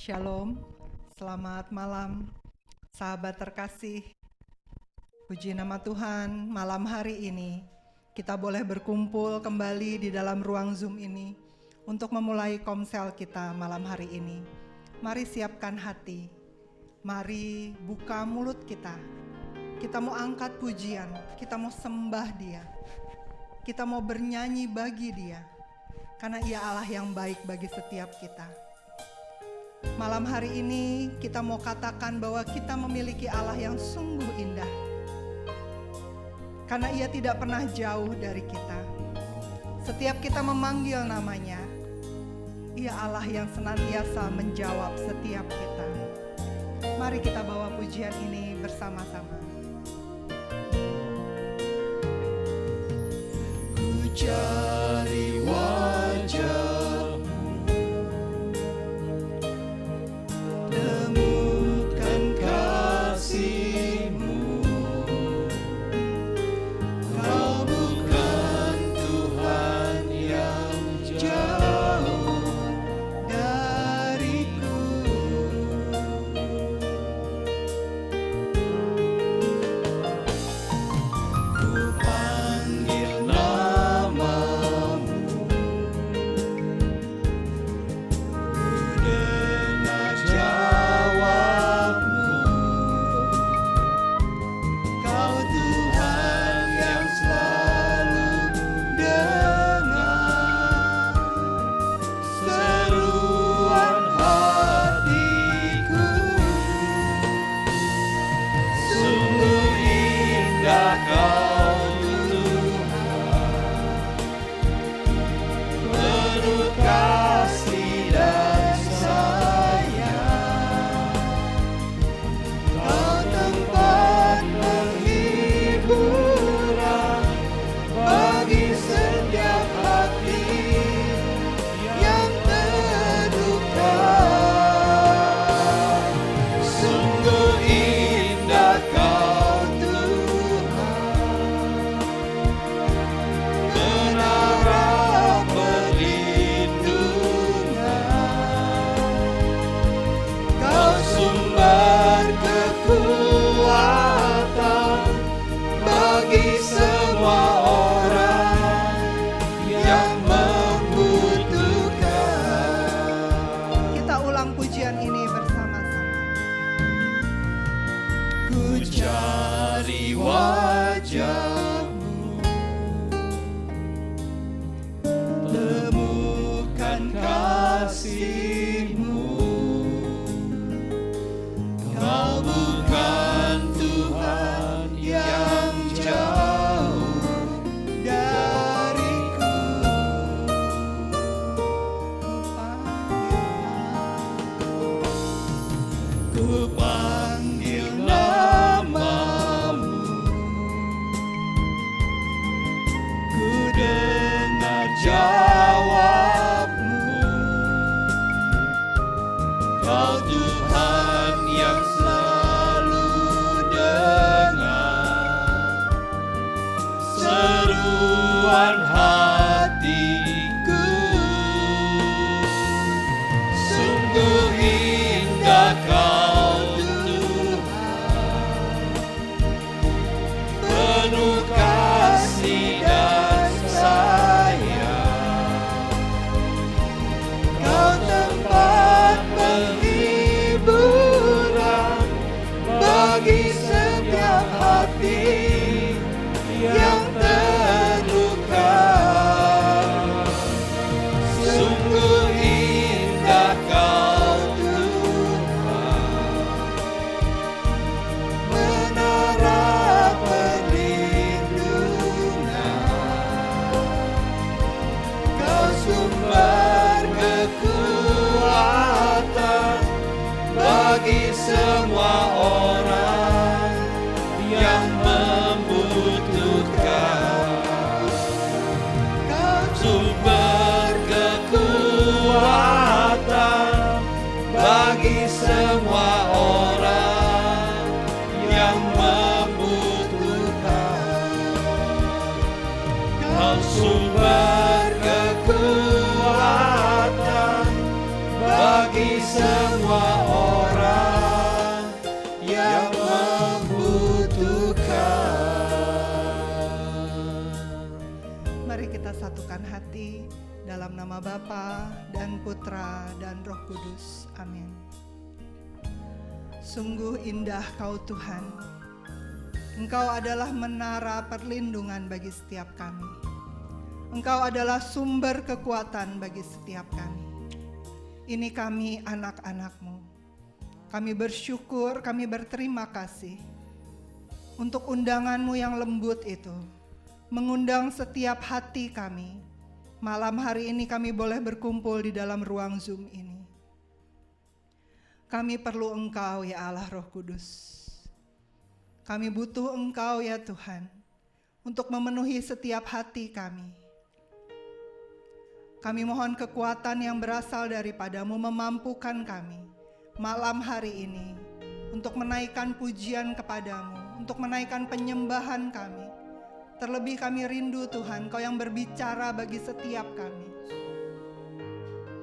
Shalom, selamat malam, sahabat terkasih. Puji nama Tuhan, malam hari ini kita boleh berkumpul kembali di dalam ruang Zoom ini untuk memulai komsel kita malam hari ini. Mari siapkan hati, mari buka mulut kita. Kita mau angkat pujian, kita mau sembah Dia, kita mau bernyanyi bagi Dia, karena Ia Allah yang baik bagi setiap kita. Malam hari ini kita mau katakan bahwa kita memiliki Allah yang sungguh indah, karena Ia tidak pernah jauh dari kita. Setiap kita memanggil namanya, Ia Allah yang senantiasa menjawab setiap kita. Mari kita bawa pujian ini bersama-sama. Ku cari wajah, sumber kekuatan bagi semua orang yang membutuhkan. Mari kita satukan hati dalam nama Bapa dan Putra dan Roh Kudus. Amin. Sungguh indah Kau Tuhan. Engkau adalah menara perlindungan bagi setiap kami. Engkau adalah sumber kekuatan bagi setiap kami. Ini kami anak-anak-Mu. Kami bersyukur, kami berterima kasih untuk undangan-Mu yang lembut itu, mengundang setiap hati kami. Malam hari ini kami boleh berkumpul di dalam ruang Zoom ini. Kami perlu Engkau ya Allah Roh Kudus. Kami butuh Engkau ya Tuhan untuk memenuhi setiap hati kami. Kami mohon kekuatan yang berasal daripada-Mu memampukan kami malam hari ini untuk menaikkan pujian kepada-Mu, untuk menaikkan penyembahan kami. Terlebih kami rindu Tuhan, Kau yang berbicara bagi setiap kami.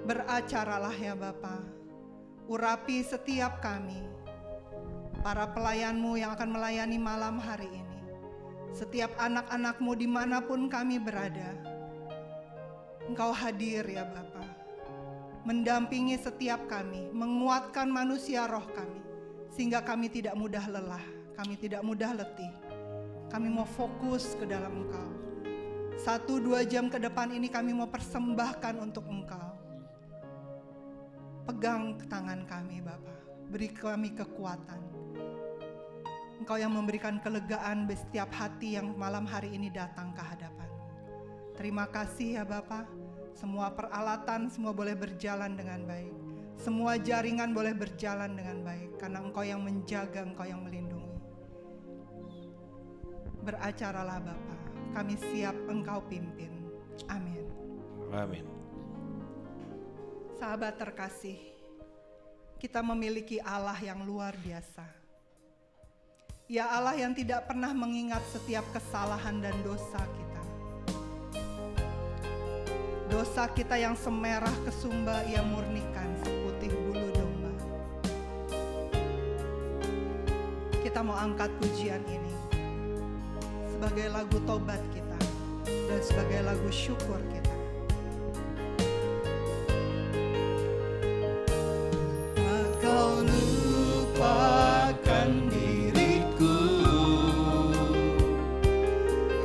Beracaralah ya Bapa. Urapi setiap kami, para pelayan-Mu yang akan melayani malam hari ini. Setiap anak-anak-Mu dimanapun kami berada, Engkau hadir ya Bapa. Mendampingi setiap kami, menguatkan manusia roh kami, sehingga kami tidak mudah lelah, kami tidak mudah letih. Kami mau fokus ke dalam Engkau. 1-2 jam ke depan ini kami mau persembahkan untuk Engkau. Pegang tangan kami Bapa, beri kami kekuatan. Engkau yang memberikan kelegaan bagi setiap hati yang malam hari ini datang ke hadapan. Terima kasih ya Bapa. Semua peralatan semua boleh berjalan dengan baik. Semua jaringan boleh berjalan dengan baik, karena Engkau yang menjaga, Engkau yang melindungi. Beracaralah Bapa, kami siap Engkau pimpin. Amin. Amin. Sahabat terkasih, kita memiliki Allah yang luar biasa. Ya Allah yang tidak pernah mengingat setiap kesalahan dan dosa kita. Dosa kita yang semerah kesumba Ia murnikan seputih bulu domba. Kita mau angkat pujian ini sebagai lagu tobat kita dan sebagai lagu syukur kita. Kau lupakan diriku,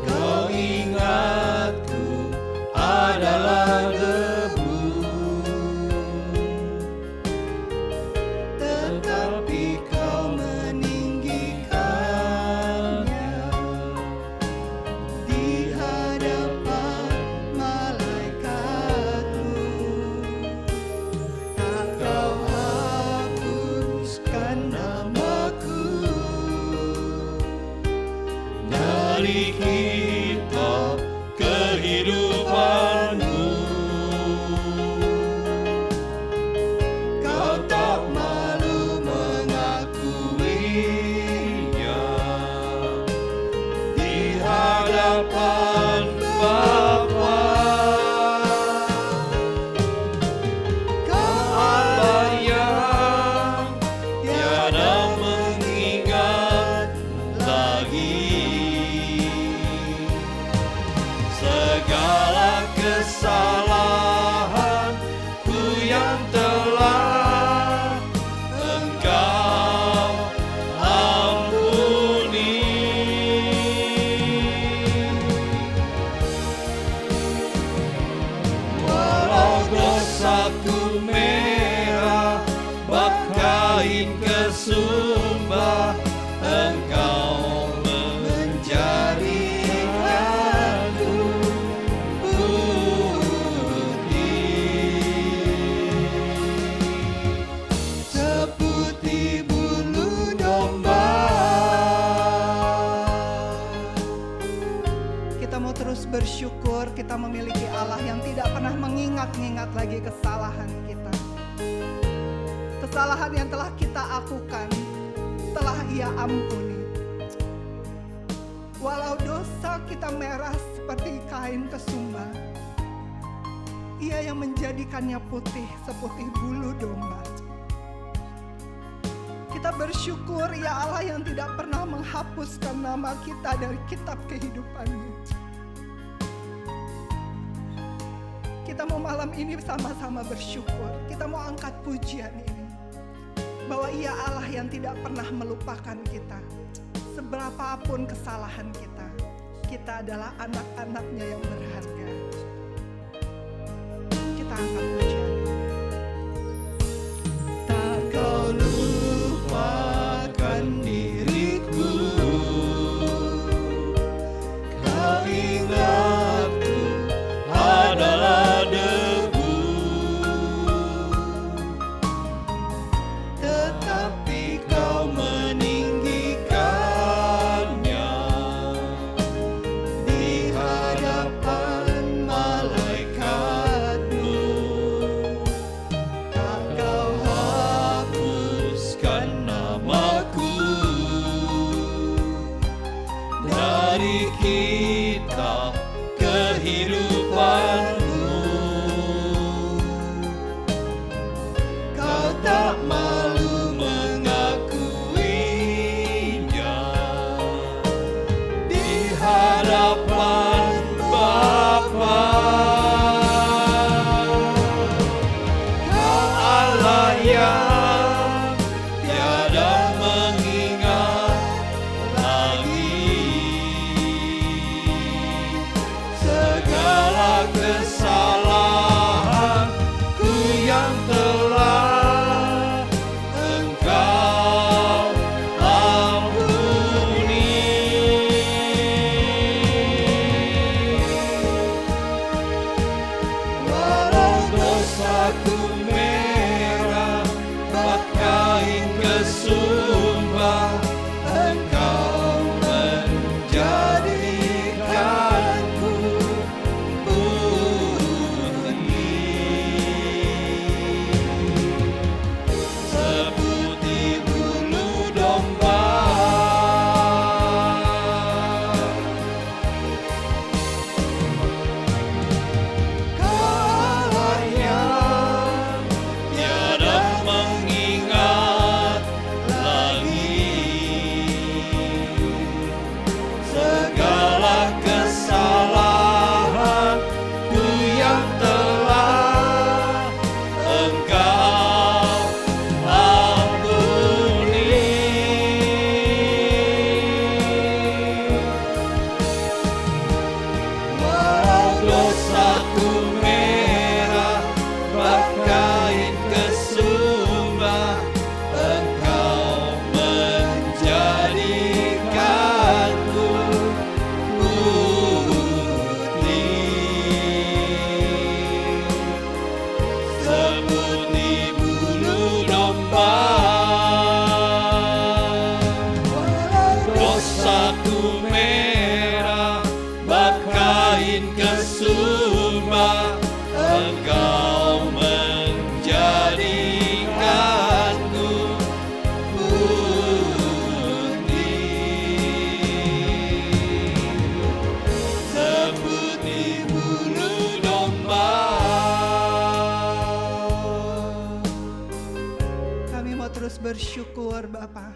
kau ingatku adalah debu, tetapi kau meninggikannya di hadapan malaikatmu. Tak kau hapuskan namaku dari kitab kehidupanmu. Kau tak malu mengakuinya di hadapan Bapa. Kau Allah yang tiada mengingat lagi segala kesalahanku yang telah Engkau ampuni. Walau dosaku merah bagaikan kesumba, Engkau menjadikanku seputih bulu domba. Kita mau terus bersyukur kita memiliki Allah yang tidak pernah mengingat-ingat lagi kesalahan kita. Kesalahan yang telah kita akukan, telah Ia ampuni. Walau dosa kita merah seperti kain kesumba, Ia yang menjadikannya putih seputih bulu domba. Kita bersyukur ya Allah yang tidak pernah menghapuskan nama kita dari kitab kehidupannya. Kita mau malam ini sama-sama bersyukur. Kita mau angkat pujian ini, bahwa Ia Allah yang tidak pernah melupakan kita. Seberapapun kesalahan kita, kita adalah anak-anaknya yang berharga. Kita angkat pujian. Tak kau lupakan diriku, kau ingatku adalah debu, tetapi kau meninggikannya di hadapan malaikatmu. Tak kau hapuskan namaku dari kitab kehidupanmu. Kau tak malu mengakuinya di hadapan Bapa. Kau Allah yang tiada mengingat lagi segala kesalahanku yang telah Engkau ampuni. Walau dosaku merah kain kesumba, Engkau menjadikanku seperti bulu domba. Kau Allah yang tiada mengingat lagi segala kesalahanku yang telah Engkau ampuni. Walau dosaku merah kain kesumba, Engkau menjadikanku putih seperti bulu domba. Dosaku merah kain kesumba, Engkau menjadikanku putih seperti bulu domba. Kami mau terus bersyukur Bapa.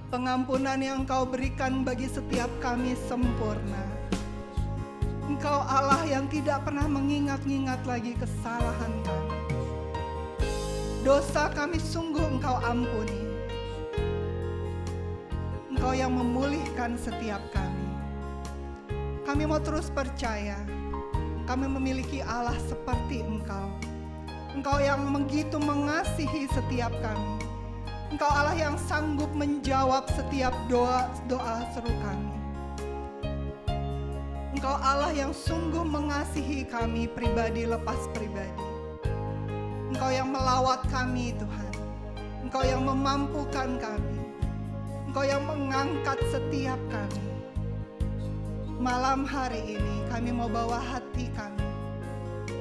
Pengampunan yang Engkau berikan bagi setiap kami sempurna. Engkau Allah yang tidak pernah mengingat-ingat lagi kesalahan kami. Dosa kami sungguh Engkau ampuni. Engkau yang memulihkan setiap kami. Kami mau terus percaya, kami memiliki Allah seperti Engkau. Engkau yang begitu mengasihi setiap kami. Engkau Allah yang sanggup menjawab setiap doa seru kami. Engkau Allah yang sungguh mengasihi kami pribadi lepas pribadi. Engkau yang melawat kami Tuhan. Engkau yang memampukan kami. Engkau yang mengangkat setiap kami. Malam hari ini kami mau bawa hati kami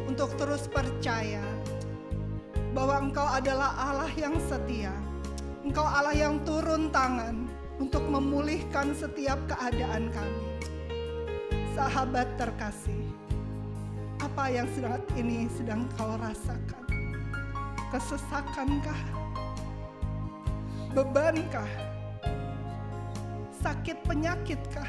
untuk terus percaya bahwa Engkau adalah Allah yang setia. Engkau Allah yang turun tangan untuk memulihkan setiap keadaan kami. Sahabat terkasih, apa yang saat ini sedang kau rasakan? Kesesakankah? bebankah? Sakit penyakitkah?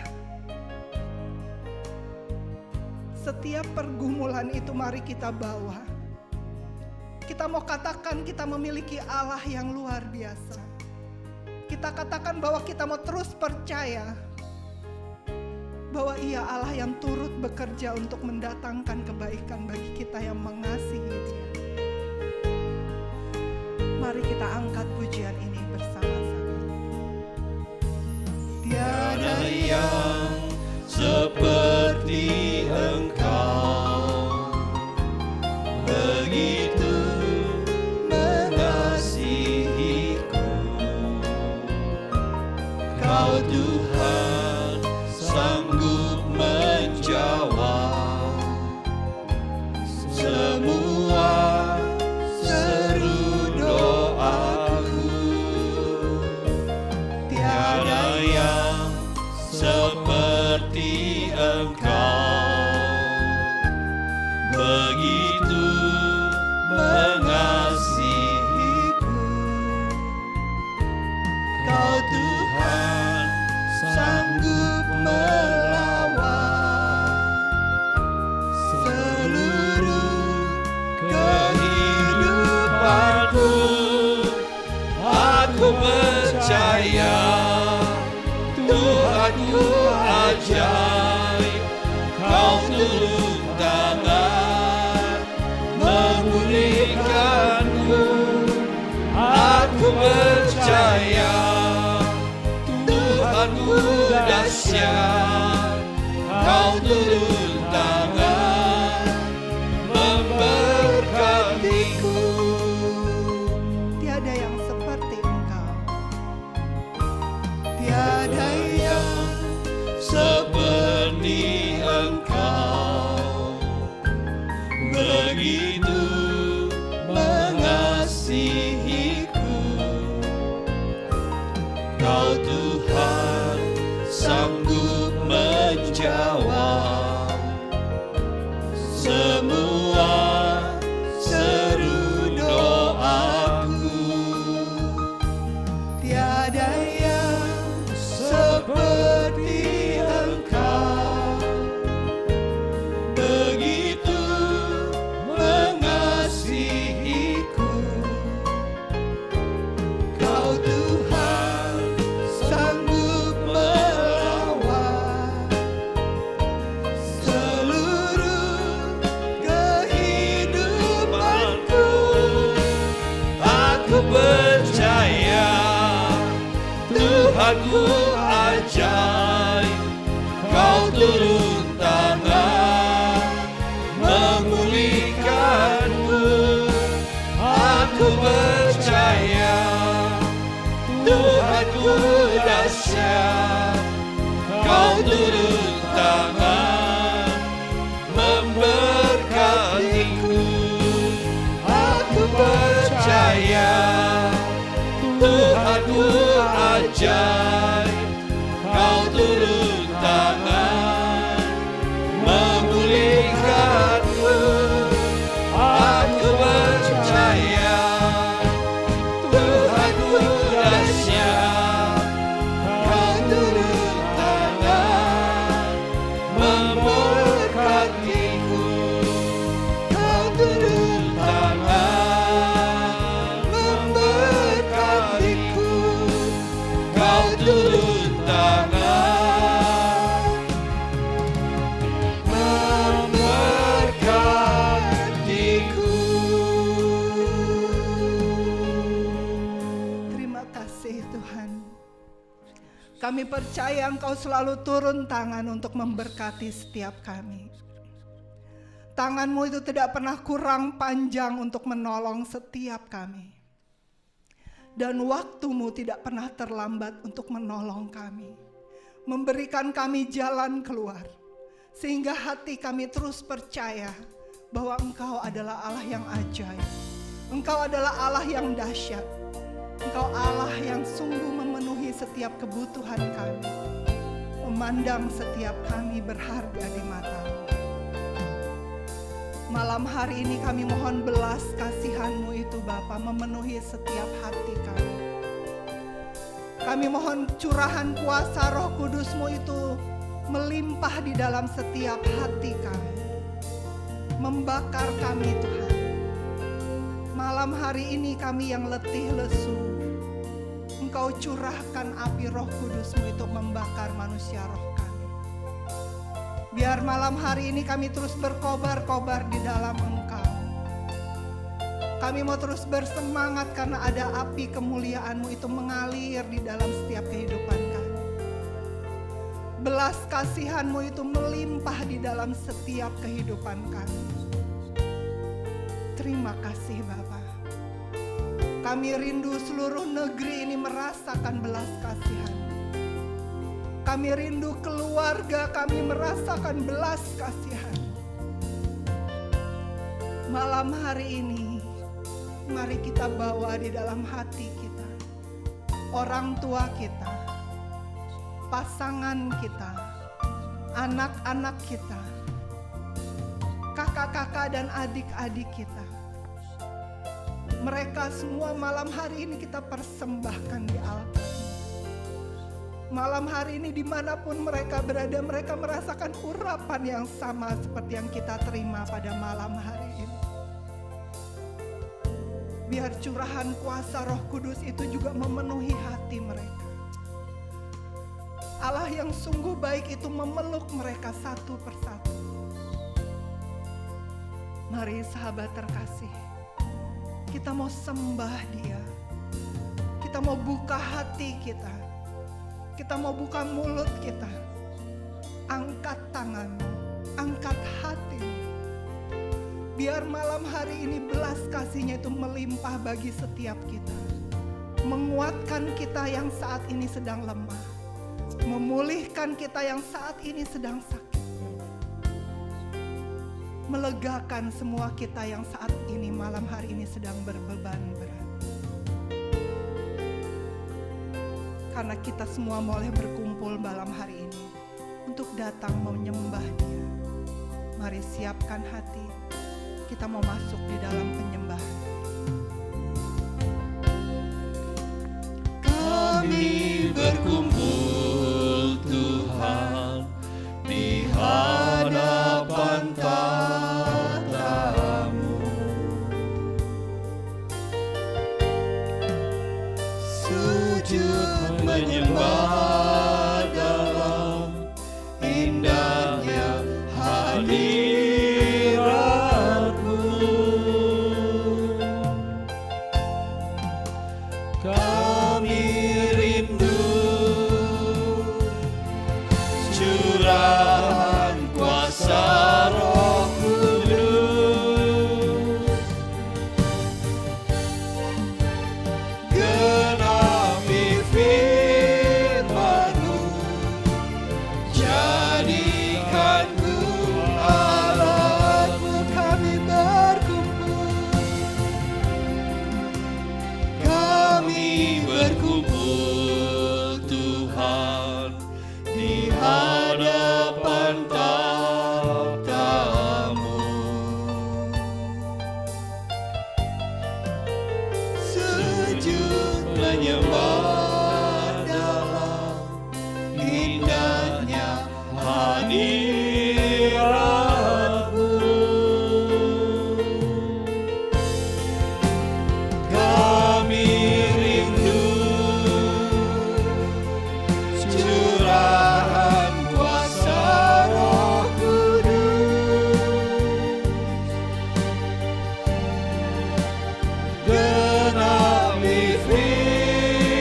Setiap pergumulan itu mari kita bawa. Kita mau katakan kita memiliki Allah yang luar biasa. Kita katakan bahwa kita mau terus percaya bahwa Ia Allah yang turut bekerja untuk mendatangkan kebaikan bagi kita yang mengasihi Dia. Mari kita angkat pujian ini bersama-sama. Tiada yang seperti Engkau, begitu mengasihiku. Kau Tuhan sanggup menjawab semua seru doaku. Tiada yang seperti Engkau, begitu mengasihiku. Kau Tuhan sanggup melawat seluruh kehidupanku. Aku percaya Tuhanku ajaib, Kau turun tangan memulihkanku. Aku percaya Tuhanku dahsyat, Kau turun tangan memberkatiku. Tiada yang seperti Engkau. Tiada yang seperti Engkau, begitu mengasihiku. Kau Tuhan sanggup menjawab semua seru doaku. Tiada yang Seperti Engkau, begitu mengasihiku. Kau Tuhan sanggup melawat seluruh kehidupanku. Aku percaya Tuhanku ajaib, Kau turun tangan memulihkanku. Aku percaya Tuhanku dahsyat, Kau turun tangan memberkatiku. Aku percaya Tuhanku ajaib, Kau turun tangan memulihkanku. Aku percaya Tuhanku dahsyat, Kau turun tangan memberkatiku. Kau turun tangan memberkatiku. Kau turun tangan memberkatiku. Terima kasih Tuhan. Kami percaya Engkau selalu turun tangan untuk memberkati setiap kami. Tangan-Mu itu tidak pernah kurang panjang untuk menolong setiap kami. Dan waktu-Mu tidak pernah terlambat untuk menolong kami. Memberikan kami jalan keluar. Sehingga hati kami terus percaya bahwa Engkau adalah Allah yang ajaib. Engkau adalah Allah yang dahsyat. Engkau Allah yang sungguh memenuhi setiap kebutuhan kami. Memandang setiap kami berharga di mata-Mu. Malam hari ini kami mohon belas kasihan-Mu itu Bapa memenuhi setiap hati kami. Kami mohon curahan kuasa Roh Kudus-Mu itu melimpah di dalam setiap hati kami. Membakar kami Tuhan. Malam hari ini kami yang letih lesu, Engkau curahkan api Roh Kudus-Mu itu membakar manusia roh kami. Biar malam hari ini kami terus berkobar-kobar di dalam Engkau. Kami mau terus bersemangat karena ada api kemuliaan-Mu itu mengalir di dalam setiap kehidupan kami. Belas kasihan-Mu itu melimpah di dalam setiap kehidupan kami. Terima kasih Bapa. Kami rindu seluruh negeri ini merasakan belas kasihan. Kami rindu keluarga kami merasakan belas kasihan. Malam hari ini, mari kita bawa di dalam hati kita, orang tua kita, pasangan kita, anak-anak kita, kakak-kakak dan adik-adik kita. Mereka semua malam hari ini kita persembahkan di altar. Malam hari ini dimanapun mereka berada, mereka merasakan urapan yang sama seperti yang kita terima pada malam hari ini. Biar curahan kuasa Roh Kudus itu juga memenuhi hati mereka. Allah yang sungguh baik itu memeluk mereka satu persatu. Mari sahabat terkasih, kita mau sembah Dia. Kita mau buka hati kita. Kita mau buka mulut kita. Angkat tanganmu, angkat hatimu. Biar malam hari ini belas kasih-Nya itu melimpah bagi setiap kita. Menguatkan kita yang saat ini sedang lemah. Memulihkan kita yang saat ini sedang sakit. Melegakan semua kita yang saat ini malam hari ini sedang berbeban berat. Karena kita semua boleh berkumpul malam hari ini untuk datang menyembah Dia. Mari siapkan hati, kita mau masuk di dalam penyembahan. Kami berkumpul Tuhan di hadapan tahta-Mu. Sujud menyembah dalam indahnya hadirat-Mu. Kami rindu curahan kuasa Roh Kudus. Genapi firman-Mu, jadikan-Ku alat-Mu. Kami berkumpul, kami berkumpul Tuhan di hadapan tahta-Mu. Sujud menyembah dalam indahnya hadirat-Mu. Kami rindu curahan kuasa Roh Kudus. Genapi firman-Mu,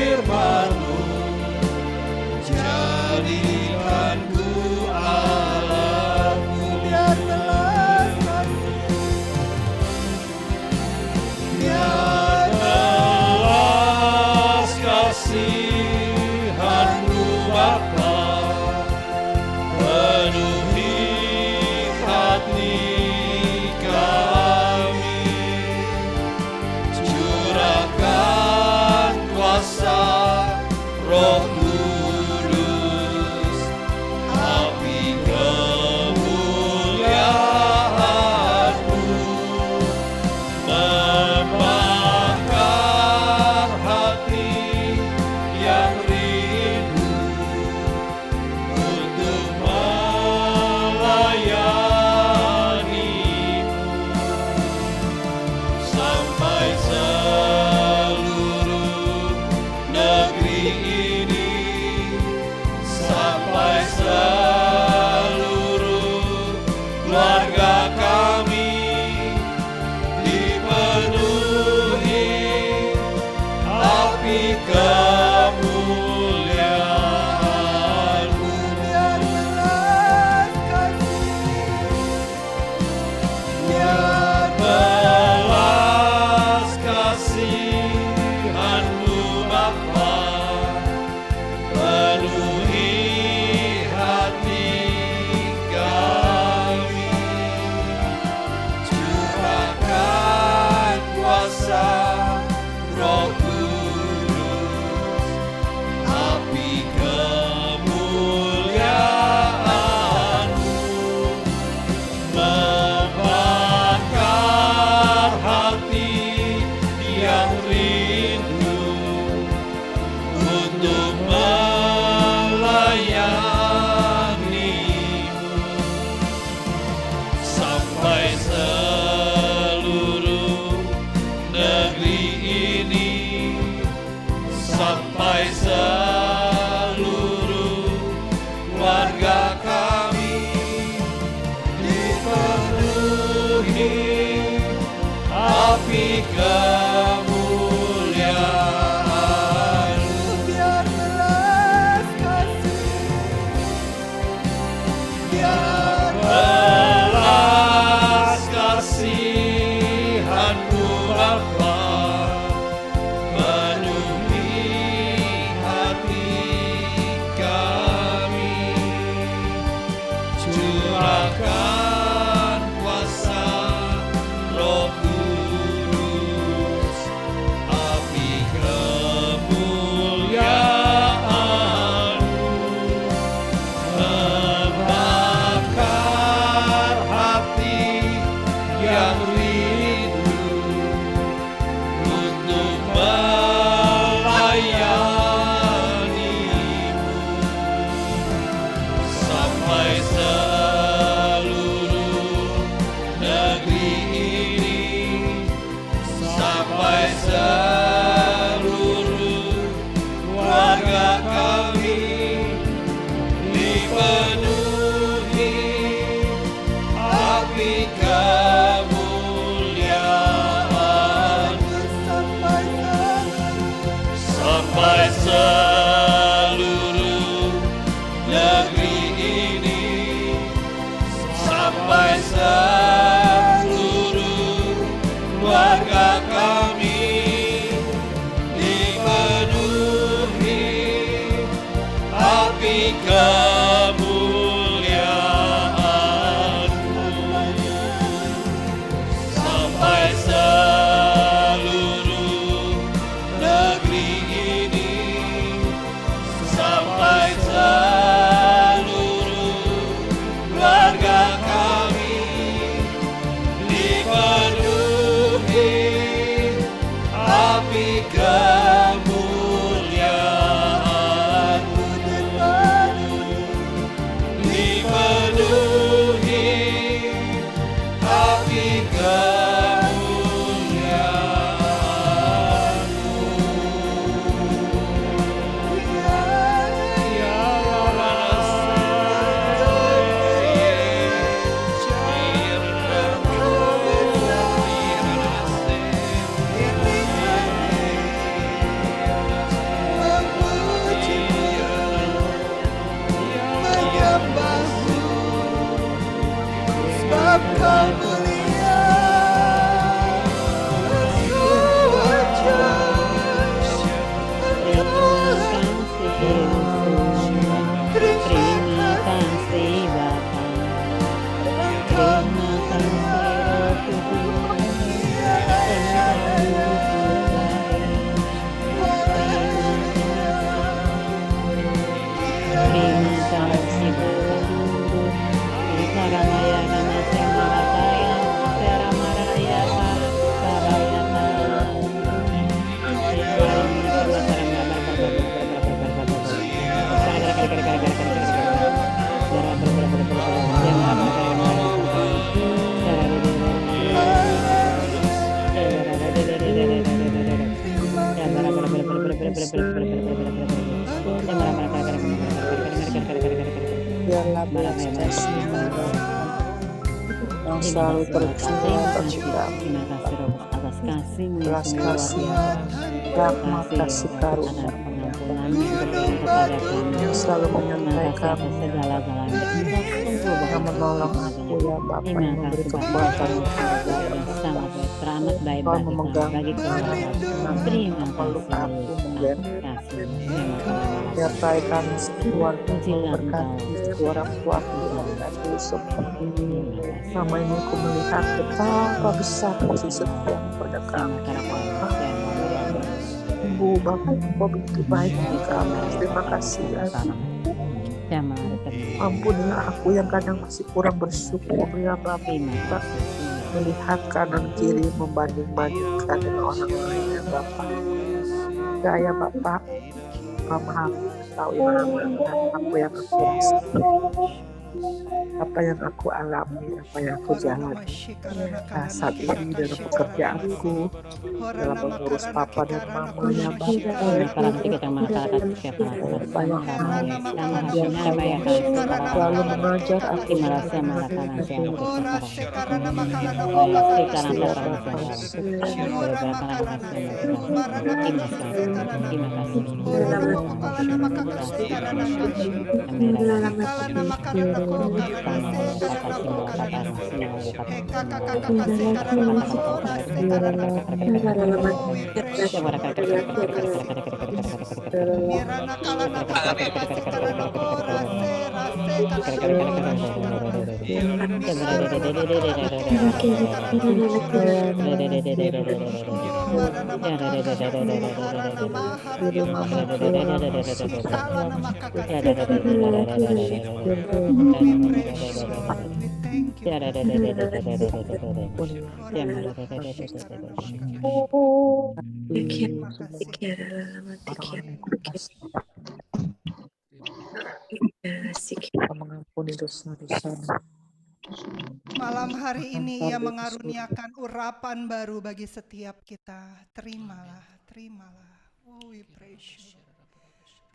kemuliaan. Biar belas kasih, biar Belas kasihan-Mu Bapa penuhi hati kami. Curahkan kuasa Roh Kudus, api kemuliaan-Mu membakar hati yang rindu untuk melayani-Mu, sampai seluruh negeri ini, sampai seluruh warga kami dipenuhi api kemuliaan, sampai seluruh negeri ini, sampai seluruh warga kami dipenuhi api kemuliaan-Mu, sampai seluruh negeri ini, sampai seluruh warga kami dipenuhi api kemuliaan-Mu, dipenuhi api sebab Kau mulia. Terima kasih Bapa, terima kasih Roh Kudus, terima kasih Bapa. Karamaya Namase Mahataya, Karamaraya Karayata. Biarlah belas kasih-Mu yang selalu tercurah bagi kami. Terima kasih Roh atas kasih-Mu yang Belas sungguh luar kasih, biasa. rahmat kasih karunia Atas pengampunan yang diberikan kepada kami. yang selalu Terima menyertai kasih atas kami, segala-galanya. Engkau sungguh yang baik. menolong aku ya Bapa, Terima yang memberi kasih Bapa kekuatan yang yang sangat baik, teramat baik Kau bagi kami, memegang bagi keluarga. Terima memeluk kasih aku, Yesus, menggendong, atas kasih. Terima kasih. menyertai kami sekeluarga, Pujilah memberkati Engkau. kedua orang tuaku dan Yusuf. Terima kasih. Selama ini aku melihat betapa besar kasih setia pada kami. Ibu, Bapak, Engkau begitu baik bagi kami. Terima kasih ya. Ampunilah aku yang kadang masih kurang bersyukur ya Bapak. Melihat kanan kiri membanding-bandingkan dengan orang lain ya Bapak. Ya Bapak, Kau maha tahu mana aku yang kurang. apa yang aku alami, apa yang aku jalani saat ini dalam pekerjaanku, dalam mengurus papa dan mama ya Bapa. Selalu mengajar aku mengampuni dosa-dosa. Malam hari ini Ia mengaruniakan urapan baru bagi setiap kita. Terimalah, terimalah. Oh, we praise you.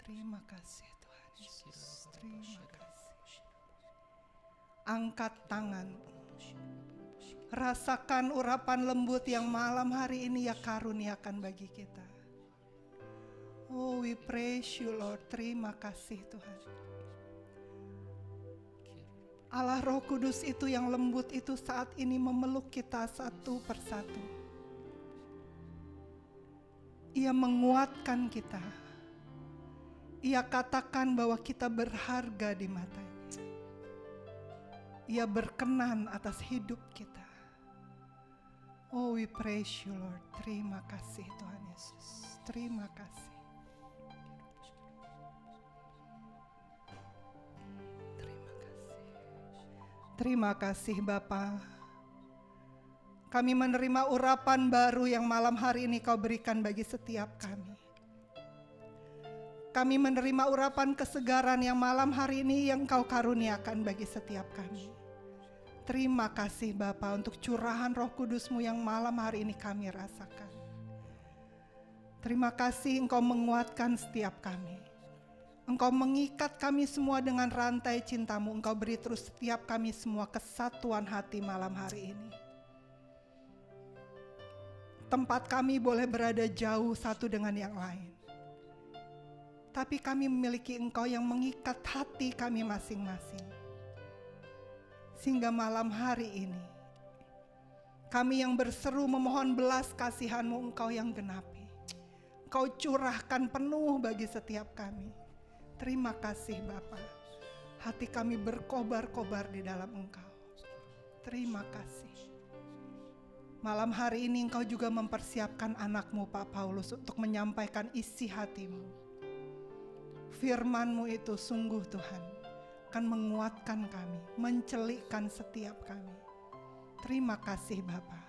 Terima kasih Tuhan Yesus. Terima kasih. Angkat tangan. Rasakan urapan lembut yang malam hari ini Ia karuniakan bagi kita. Oh, we praise you Lord. Terima kasih Tuhan. Allah Roh Kudus itu yang lembut itu saat ini memeluk kita satu persatu. Ia menguatkan kita. Ia katakan bahwa kita berharga di matanya. Ia berkenan atas hidup kita. Oh, we praise you Lord. Terima kasih Tuhan Yesus. Terima kasih. Terima kasih Bapa. Kami menerima urapan baru yang malam hari ini Kau berikan bagi setiap kami. Kami menerima urapan kesegaran yang malam hari ini yang Kau karuniakan bagi setiap kami. Terima kasih Bapa untuk curahan Roh Kudus-Mu yang malam hari ini kami rasakan. Terima kasih Engkau menguatkan setiap kami. Engkau mengikat kami semua dengan rantai cinta-Mu. Engkau beri terus setiap kami semua kesatuan hati malam hari ini. Tempat kami boleh berada jauh satu dengan yang lain. Tapi kami memiliki Engkau yang mengikat hati kami masing-masing. Sehingga malam hari ini, kami yang berseru memohon belas kasihan-Mu, Engkau yang genapi. Engkau curahkan penuh bagi setiap kami. Terima kasih Bapa. Hati kami berkobar-kobar di dalam Engkau. Terima kasih. Malam hari ini Engkau juga mempersiapkan anak-Mu Pak Paulus untuk menyampaikan isi hati-Mu. Firman-Mu itu sungguh Tuhan akan menguatkan kami, mencelikkan setiap kami. Terima kasih Bapa.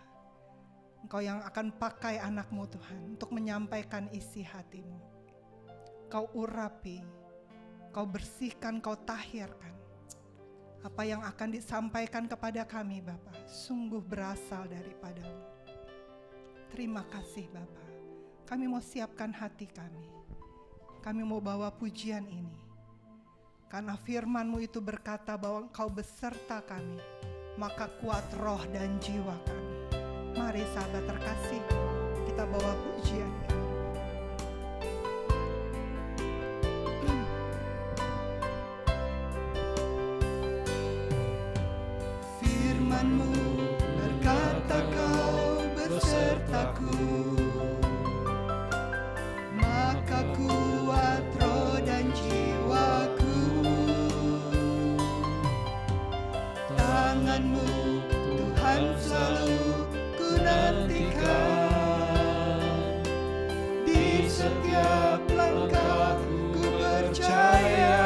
Engkau yang akan pakai anak-Mu Tuhan untuk menyampaikan isi hati-Mu. Kau urapi, Kau bersihkan, Kau tahirkan. Apa yang akan disampaikan kepada kami Bapa, sungguh berasal daripada-Mu. Terima kasih Bapa. Kami mau siapkan hati kami. Kami mau bawa pujian ini. Karena firman-Mu itu berkata bahwa Engkau beserta kami, maka kuat roh dan jiwa kami. Mari sahabat terkasih, kita bawa pujian ini. Firman-Mu berkata Kau besertaku, maka kuat roh dan jiwaku. Tangan-Mu Tuhan selalu ku nantikan, di setiap langkah ku percaya.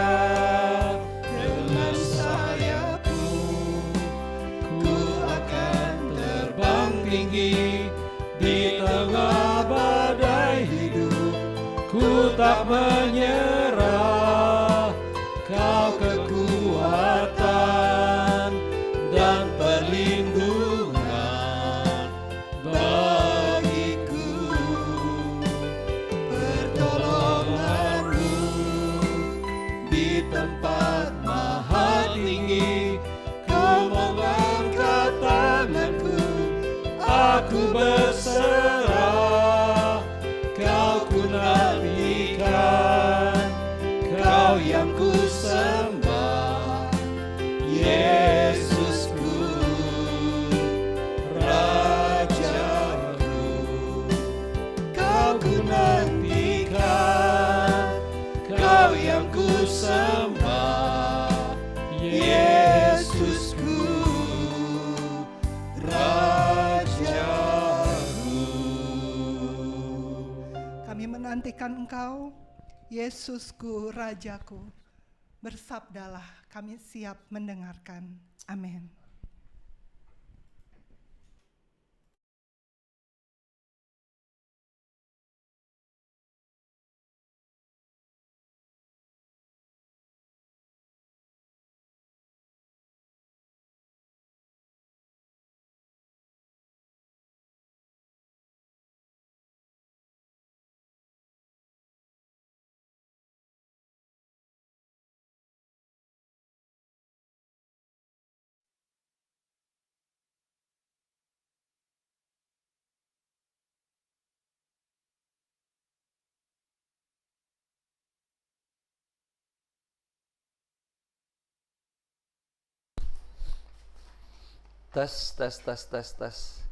Tinggi di tengah badai hidup, ku tak menyerah. Kau kekuatan berserah, Kau ku nantikan, Kau yang ku sembah, Yesusku, Rajaku. Kau ku nantikan, Kau yang ku sembah, Yesusku, Rajaku. Kami menantikan Engkau, Yesusku, Rajaku. Bersabdalah, kami siap mendengarkan. Amin. Tes, tes, tes, tes, tes.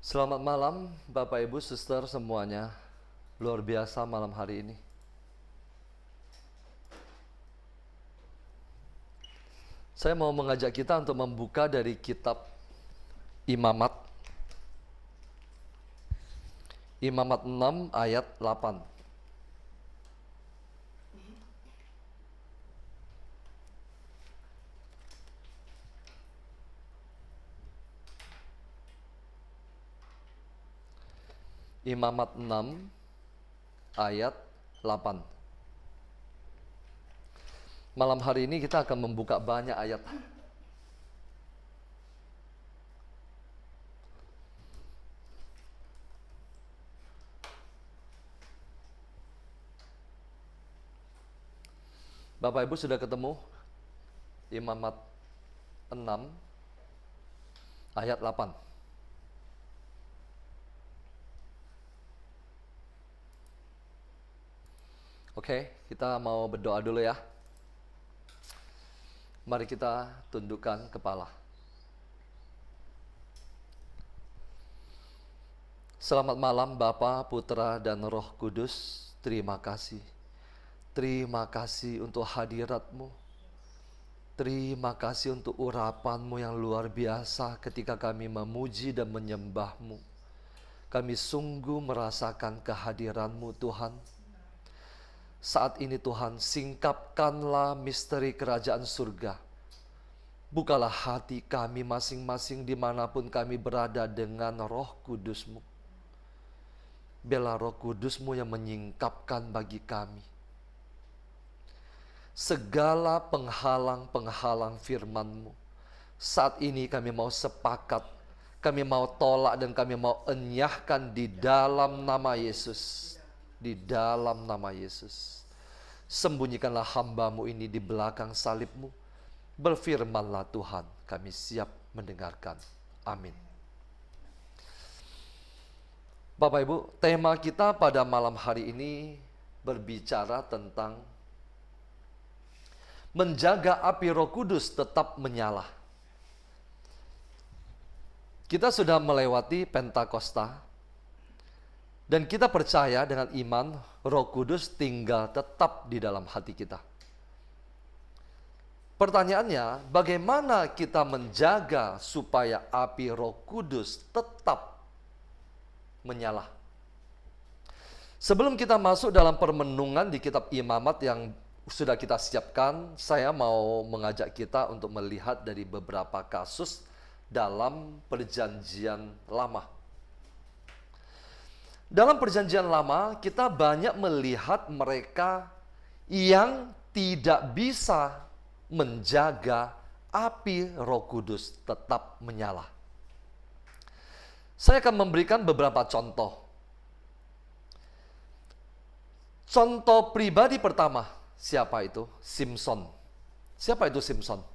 Selamat malam Bapak Ibu Suster semuanya. Luar biasa malam hari ini. Saya mau mengajak kita untuk membuka dari kitab Imamat. Imamat 6 ayat 8. Imamat 6 ayat 8. Malam hari ini kita akan membuka banyak ayat. Bapak Ibu sudah ketemu Imamat 6 ayat 8. Oke, kita mau berdoa dulu ya. Mari kita tundukkan kepala. Selamat malam Bapa, Putra, dan Roh Kudus. Terima kasih. Terima kasih untuk hadirat-Mu. Terima kasih untuk urapan-Mu yang luar biasa ketika kami memuji dan menyembah-Mu. Kami sungguh merasakan kehadiran-Mu Tuhan. Saat ini Tuhan, singkapkanlah misteri kerajaan surga. Bukalah hati kami masing-masing dimanapun kami berada dengan Roh Kudus-Mu. Biarlah Roh Kudus-Mu yang menyingkapkan bagi kami segala penghalang-penghalang firman-Mu. Saat ini kami mau sepakat, kami mau tolak dan kami mau enyahkan di dalam nama Yesus. Di dalam nama Yesus. Sembunyikanlah hamba-Mu ini di belakang salib-Mu. Berfirmanlah Tuhan, kami siap mendengarkan. Amin. Bapak Ibu, tema kita pada malam hari ini berbicara tentang menjaga api Roh Kudus tetap menyala. Kita sudah melewati Pentakosta. Dan kita percaya dengan iman, Roh Kudus tinggal tetap di dalam hati kita. Pertanyaannya, bagaimana kita menjaga supaya api Roh Kudus tetap menyala? Sebelum kita masuk dalam permenungan di kitab Imamat yang sudah kita siapkan, saya mau mengajak kita untuk melihat dari beberapa kasus dalam Perjanjian Lama. Dalam perjanjian lama, kita banyak melihat mereka yang tidak bisa menjaga api Roh Kudus tetap menyala. Saya akan memberikan beberapa contoh. Contoh pribadi pertama, siapa itu? Simson. Siapa itu Simson?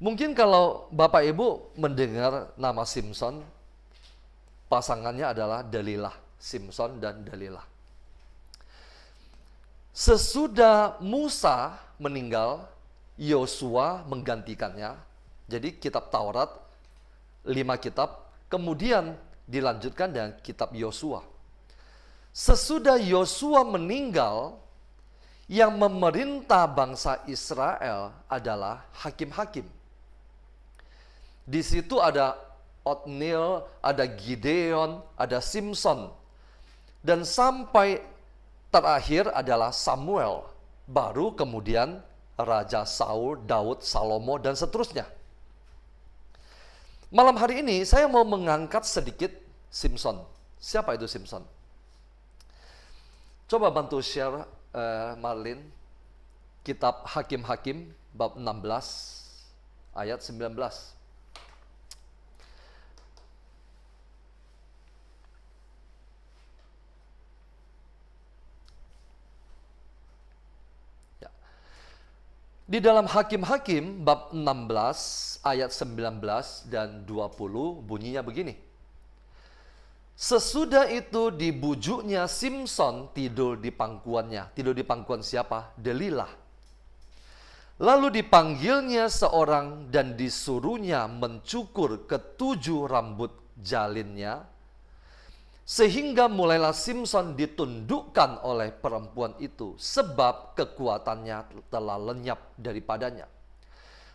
Mungkin kalau Bapak Ibu mendengar nama Simson, pasangannya adalah Delilah, Simson dan Delilah. Sesudah Musa meninggal, Yosua menggantikannya. Jadi kitab Taurat, 5 kitab, kemudian dilanjutkan dengan kitab Yosua. Sesudah Yosua meninggal, yang memerintah bangsa Israel adalah hakim-hakim. Di situ ada Otniel, ada Gideon, ada Simson. Dan sampai terakhir adalah Samuel. Baru kemudian Raja Saul, Daud, Salomo, dan seterusnya. Malam hari ini saya mau mengangkat sedikit Simson. Siapa itu Simson? Coba bantu share Marlin. Kitab Hakim-Hakim bab 16 ayat 19. Di dalam Hakim-Hakim bab 16 ayat 19 dan 20 bunyinya begini. Sesudah itu dibujuknya Simson tidur di pangkuannya. Tidur di pangkuan siapa? Delilah. Lalu dipanggilnya seorang dan disuruhnya mencukur ketujuh rambut jalinnya. Sehingga mulailah Simson ditundukkan oleh perempuan itu, sebab kekuatannya telah lenyap daripadanya.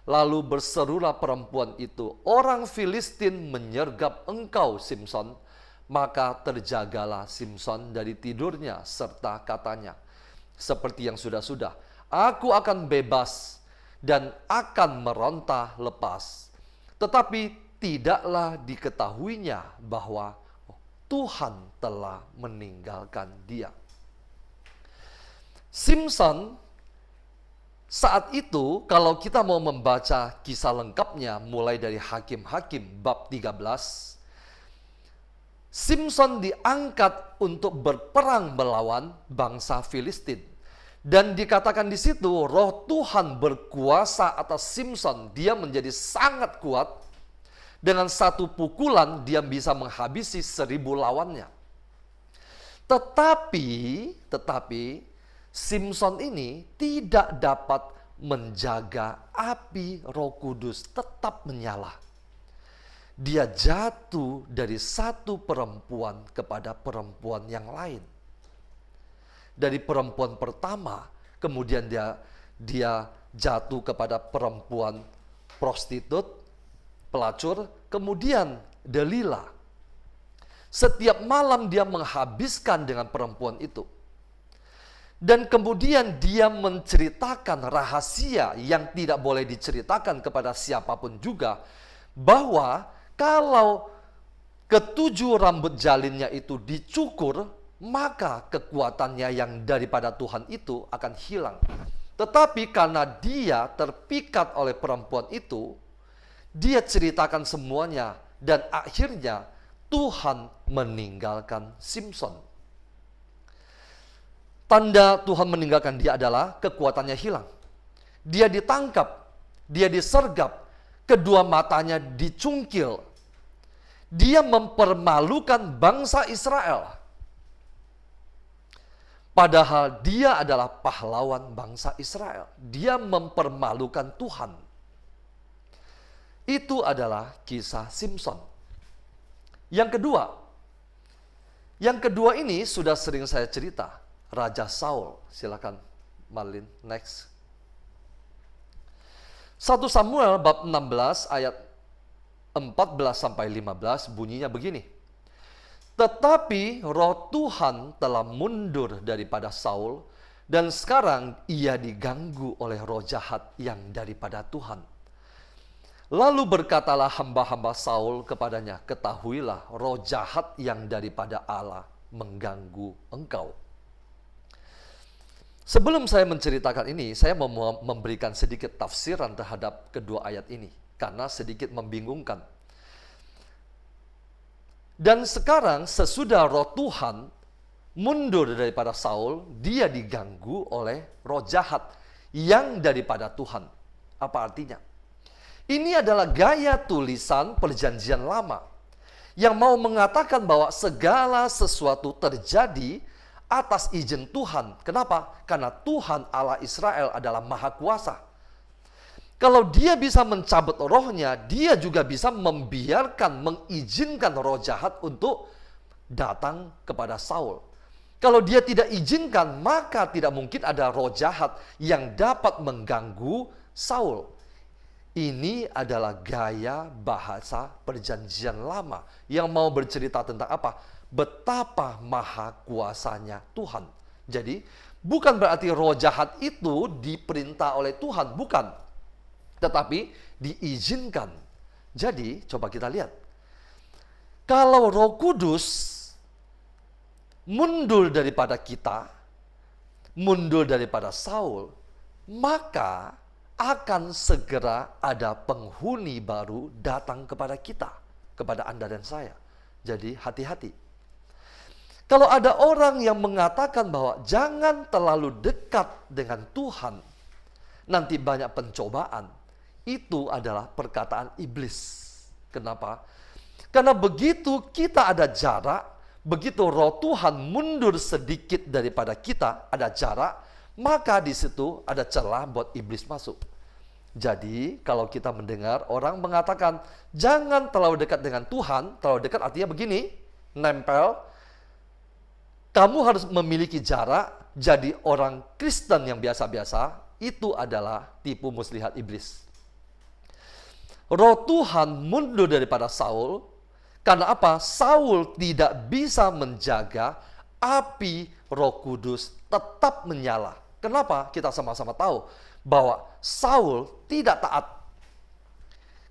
Lalu berserulah perempuan itu, orang Filistin menyergap engkau Simson. Maka terjagalah Simson dari tidurnya, serta katanya, seperti yang sudah-sudah, aku akan bebas dan akan meronta lepas. Tetapi tidaklah diketahuinya bahwa Tuhan telah meninggalkan dia. Simson saat itu, kalau kita mau membaca kisah lengkapnya mulai dari Hakim-Hakim bab 13, Simson diangkat untuk berperang melawan bangsa Filistin. Dan dikatakan di situ roh Tuhan berkuasa atas Simson. Dia menjadi sangat kuat. Dengan satu pukulan dia bisa menghabisi 1000 lawannya. Tetapi Simson ini tidak dapat menjaga api Roh Kudus tetap menyala. Dia jatuh dari satu perempuan kepada perempuan yang lain. Dari perempuan pertama, kemudian dia jatuh kepada perempuan prostitut, pelacur, kemudian Delilah. Setiap malam dia menghabiskan dengan perempuan itu. Dan kemudian dia menceritakan rahasia yang tidak boleh diceritakan kepada siapapun juga, bahwa kalau ketujuh rambut jalinnya itu dicukur, maka kekuatannya yang daripada Tuhan itu akan hilang. Tetapi karena dia terpikat oleh perempuan itu, dia ceritakan semuanya dan akhirnya Tuhan meninggalkan Simson. Tanda Tuhan meninggalkan dia adalah kekuatannya hilang. Dia ditangkap, dia disergap, kedua matanya dicungkil. Dia mempermalukan bangsa Israel. Padahal dia adalah pahlawan bangsa Israel. Dia mempermalukan Tuhan. Itu adalah kisah Simson. Yang kedua ini sudah sering saya cerita. Raja Saul. Silakan Marlin, next. 1 Samuel bab 16 ayat 14-15 bunyinya begini. Tetapi roh Tuhan telah mundur daripada Saul, dan sekarang ia diganggu oleh roh jahat yang daripada Tuhan. Lalu berkatalah hamba-hamba Saul kepadanya, ketahuilah roh jahat yang daripada Allah mengganggu engkau. Sebelum saya menceritakan ini, saya mau memberikan sedikit tafsiran terhadap kedua ayat ini, karena sedikit membingungkan. Dan sekarang sesudah roh Tuhan mundur daripada Saul, dia diganggu oleh roh jahat yang daripada Tuhan. Apa artinya? Ini adalah gaya tulisan Perjanjian Lama yang mau mengatakan bahwa segala sesuatu terjadi atas izin Tuhan. Kenapa? Karena Tuhan Allah Israel adalah Maha Kuasa. Kalau dia bisa mencabut rohnya, dia juga bisa membiarkan, mengizinkan roh jahat untuk datang kepada Saul. Kalau dia tidak izinkan, maka tidak mungkin ada roh jahat yang dapat mengganggu Saul. Ini adalah gaya bahasa Perjanjian Lama yang mau bercerita tentang apa? Betapa maha kuasanya Tuhan. Jadi, bukan berarti roh jahat itu diperintah oleh Tuhan, bukan. Tetapi diizinkan. Jadi, coba kita lihat. Kalau Roh Kudus mundur daripada kita, mundur daripada Saul, maka akan segera ada penghuni baru datang kepada kita, kepada Anda dan saya. Jadi hati-hati. Kalau ada orang yang mengatakan bahwa jangan terlalu dekat dengan Tuhan, nanti banyak pencobaan, itu adalah perkataan iblis. Kenapa? Karena begitu kita ada jarak, begitu roh Tuhan mundur sedikit daripada kita, ada jarak, maka di situ ada celah buat iblis masuk. Jadi, kalau kita mendengar orang mengatakan, jangan terlalu dekat dengan Tuhan, terlalu dekat artinya begini, nempel, kamu harus memiliki jarak, jadi orang Kristen yang biasa-biasa, itu adalah tipu muslihat iblis. Roh Tuhan mundur daripada Saul, karena apa? Saul tidak bisa menjaga api Roh Kudus tetap menyala. Kenapa? Kita sama-sama tahu bahwa Saul tidak taat.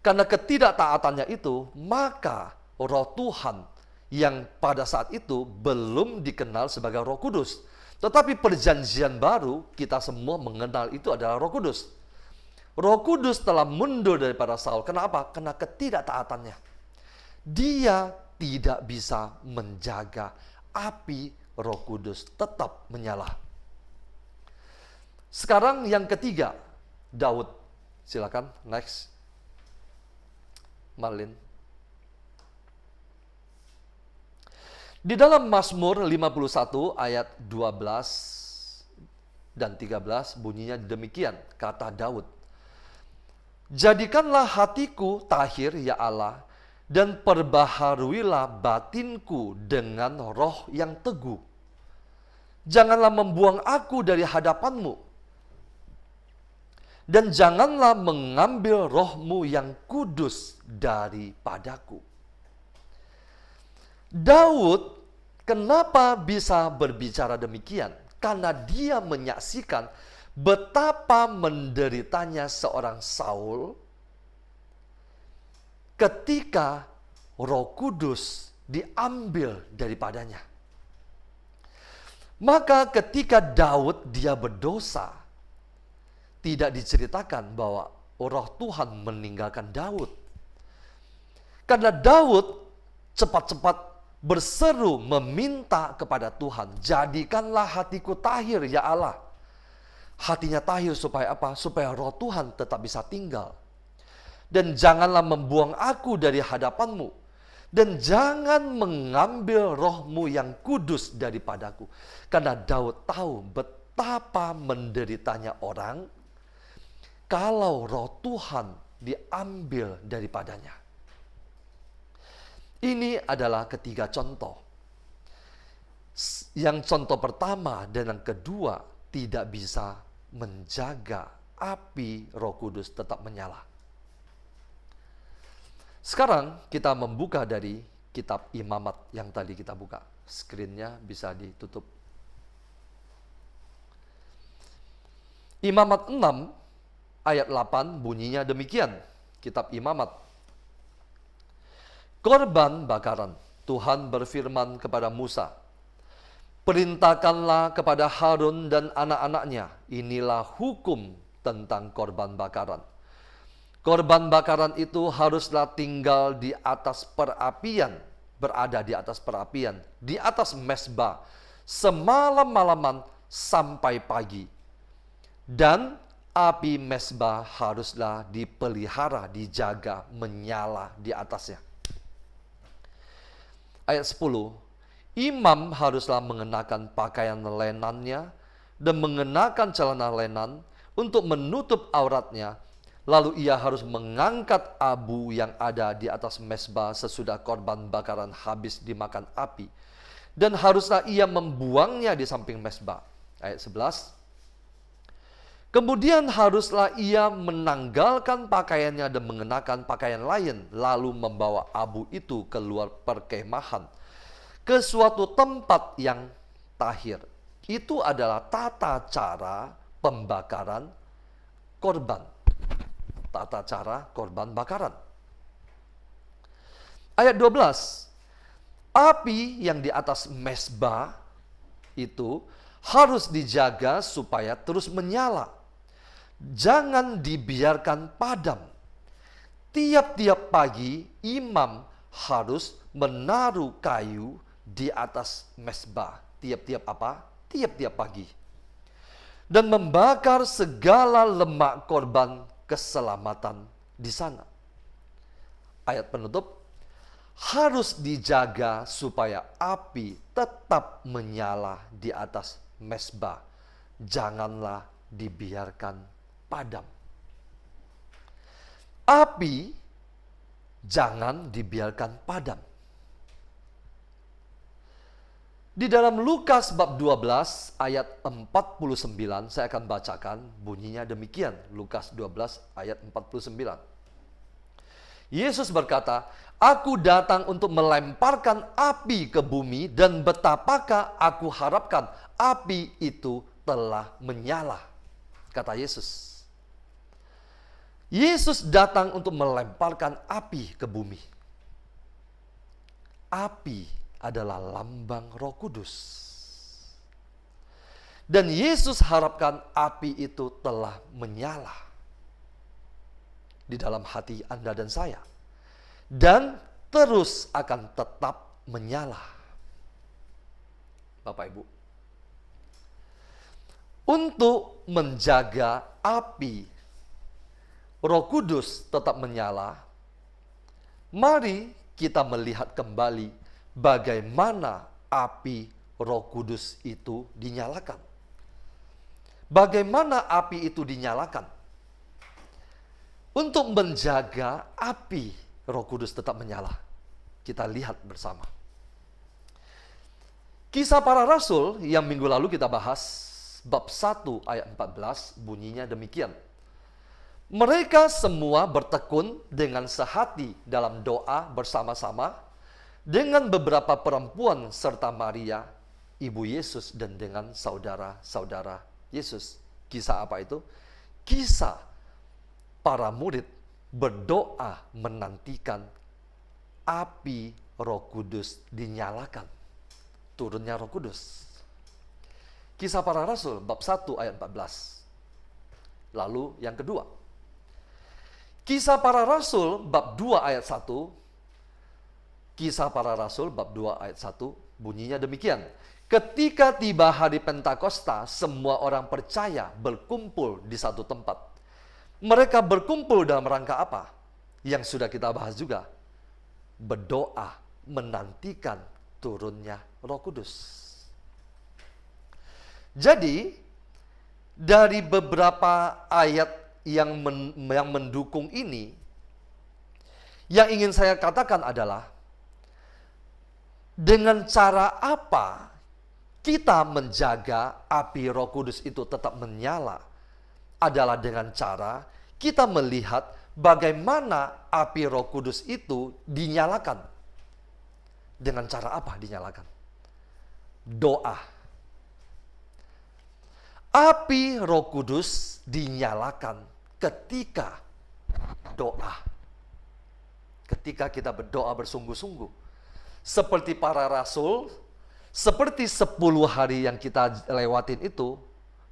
Karena ketidaktaatannya itu, maka Roh Tuhan yang pada saat itu belum dikenal sebagai Roh Kudus. Tetapi perjanjian baru, kita semua mengenal itu adalah Roh Kudus. Roh Kudus telah mundur daripada Saul. Kenapa? Karena ketidaktaatannya. Dia tidak bisa menjaga api Roh Kudus tetap menyala. Sekarang yang ketiga, Daud. Silakan, next. Marlin. Di dalam Mazmur 51 ayat 12 dan 13 bunyinya demikian, kata Daud. Jadikanlah hatiku tahir ya Allah, dan perbaharuilah batinku dengan roh yang teguh. Janganlah membuang aku dari hadapanmu, dan janganlah mengambil rohmu yang kudus daripadaku. Daud kenapa bisa berbicara demikian? Karena dia menyaksikan betapa menderitanya seorang Saul ketika Roh Kudus diambil daripadanya. Maka ketika Daud dia berdosa, tidak diceritakan bahwa Roh Tuhan meninggalkan Daud. Karena Daud cepat-cepat berseru meminta kepada Tuhan, jadikanlah hatiku tahir ya Allah. Hatinya tahir supaya apa? Supaya roh Tuhan tetap bisa tinggal. Dan janganlah membuang aku dari hadapanmu, dan jangan mengambil rohmu yang kudus daripadaku. Karena Daud tahu betapa menderitanya orang kalau roh Tuhan diambil daripadanya. Ini adalah ketiga contoh. Yang contoh pertama dan yang kedua tidak bisa menjaga api Roh Kudus tetap menyala. Sekarang kita membuka dari kitab Imamat yang tadi kita buka. Screen-nya bisa ditutup. Imamat 6 ayat 8 bunyinya demikian. Kitab Imamat. Korban bakaran. Tuhan berfirman kepada Musa, perintahkanlah kepada Harun dan anak-anaknya, inilah hukum tentang korban bakaran. Korban bakaran itu haruslah tinggal di atas perapian, berada di atas perapian, di atas mezbah, semalam-malaman sampai pagi. Dan api mezbah haruslah dipelihara, dijaga, menyala di atasnya. Ayat 10, imam haruslah mengenakan pakaian lenannya dan mengenakan celana lenan untuk menutup auratnya. Lalu ia harus mengangkat abu yang ada di atas mezbah sesudah korban bakaran habis dimakan api. Dan haruslah ia membuangnya di samping mezbah. Ayat 11, kemudian haruslah ia menanggalkan pakaiannya dan mengenakan pakaian lain, lalu membawa abu itu keluar perkemahan ke suatu tempat yang tahir. Itu adalah tata cara pembakaran korban. Tata cara korban bakaran. Ayat 12, api yang di atas mezbah itu harus dijaga supaya terus menyala. Jangan dibiarkan padam. Tiap-tiap pagi imam harus menaruh kayu di atas mezbah. Tiap-tiap apa? Tiap-tiap pagi. Dan membakar segala lemak korban keselamatan di sana. Ayat penutup, harus dijaga supaya api tetap menyala di atas mezbah. Janganlah dibiarkan padam. Api jangan dibiarkan padam. Di dalam Lukas bab 12 ayat 49 saya akan bacakan, bunyinya demikian. Lukas 12 ayat 49. Yesus berkata, aku datang untuk melemparkan api ke bumi dan betapakah aku harapkan api itu telah menyala. Kata Yesus. Yesus datang untuk melemparkan api ke bumi. Api adalah lambang Roh Kudus. Dan Yesus harapkan api itu telah menyala di dalam hati Anda dan saya. Dan terus akan tetap menyala. Bapak Ibu, untuk menjaga api Roh Kudus tetap menyala, mari kita melihat kembali bagaimana api Roh Kudus itu dinyalakan. Bagaimana api itu dinyalakan? Untuk menjaga api Roh Kudus tetap menyala, kita lihat bersama. Kisah Para Rasul yang minggu lalu kita bahas, bab 1 ayat 14, bunyinya demikian. Mereka semua bertekun dengan sehati dalam doa bersama-sama dengan beberapa perempuan serta Maria, ibu Yesus, dan dengan saudara-saudara Yesus. Kisah apa itu? Kisah para murid berdoa menantikan api Roh Kudus dinyalakan. Turunnya Roh Kudus. Kisah Para Rasul bab 1 ayat 14. Lalu yang kedua, Kisah Para Rasul bab 2 ayat 1. Kisah Para Rasul bab 2 ayat 1 bunyinya demikian. Ketika tiba hari Pentakosta, semua orang percaya berkumpul di satu tempat. Mereka berkumpul dalam rangka apa? Yang sudah kita bahas juga. Berdoa menantikan turunnya Roh Kudus. Jadi, dari beberapa ayat yang mendukung ini, yang ingin saya katakan adalah, dengan cara apa kita menjaga api Roh Kudus itu tetap menyala adalah dengan cara kita melihat bagaimana api Roh Kudus itu dinyalakan. Dengan cara apa dinyalakan? Doa. Api Roh Kudus dinyalakan ketika doa. ketika kita berdoa bersungguh-sungguh. Seperti para rasul, seperti 10 hari yang kita lewatin itu,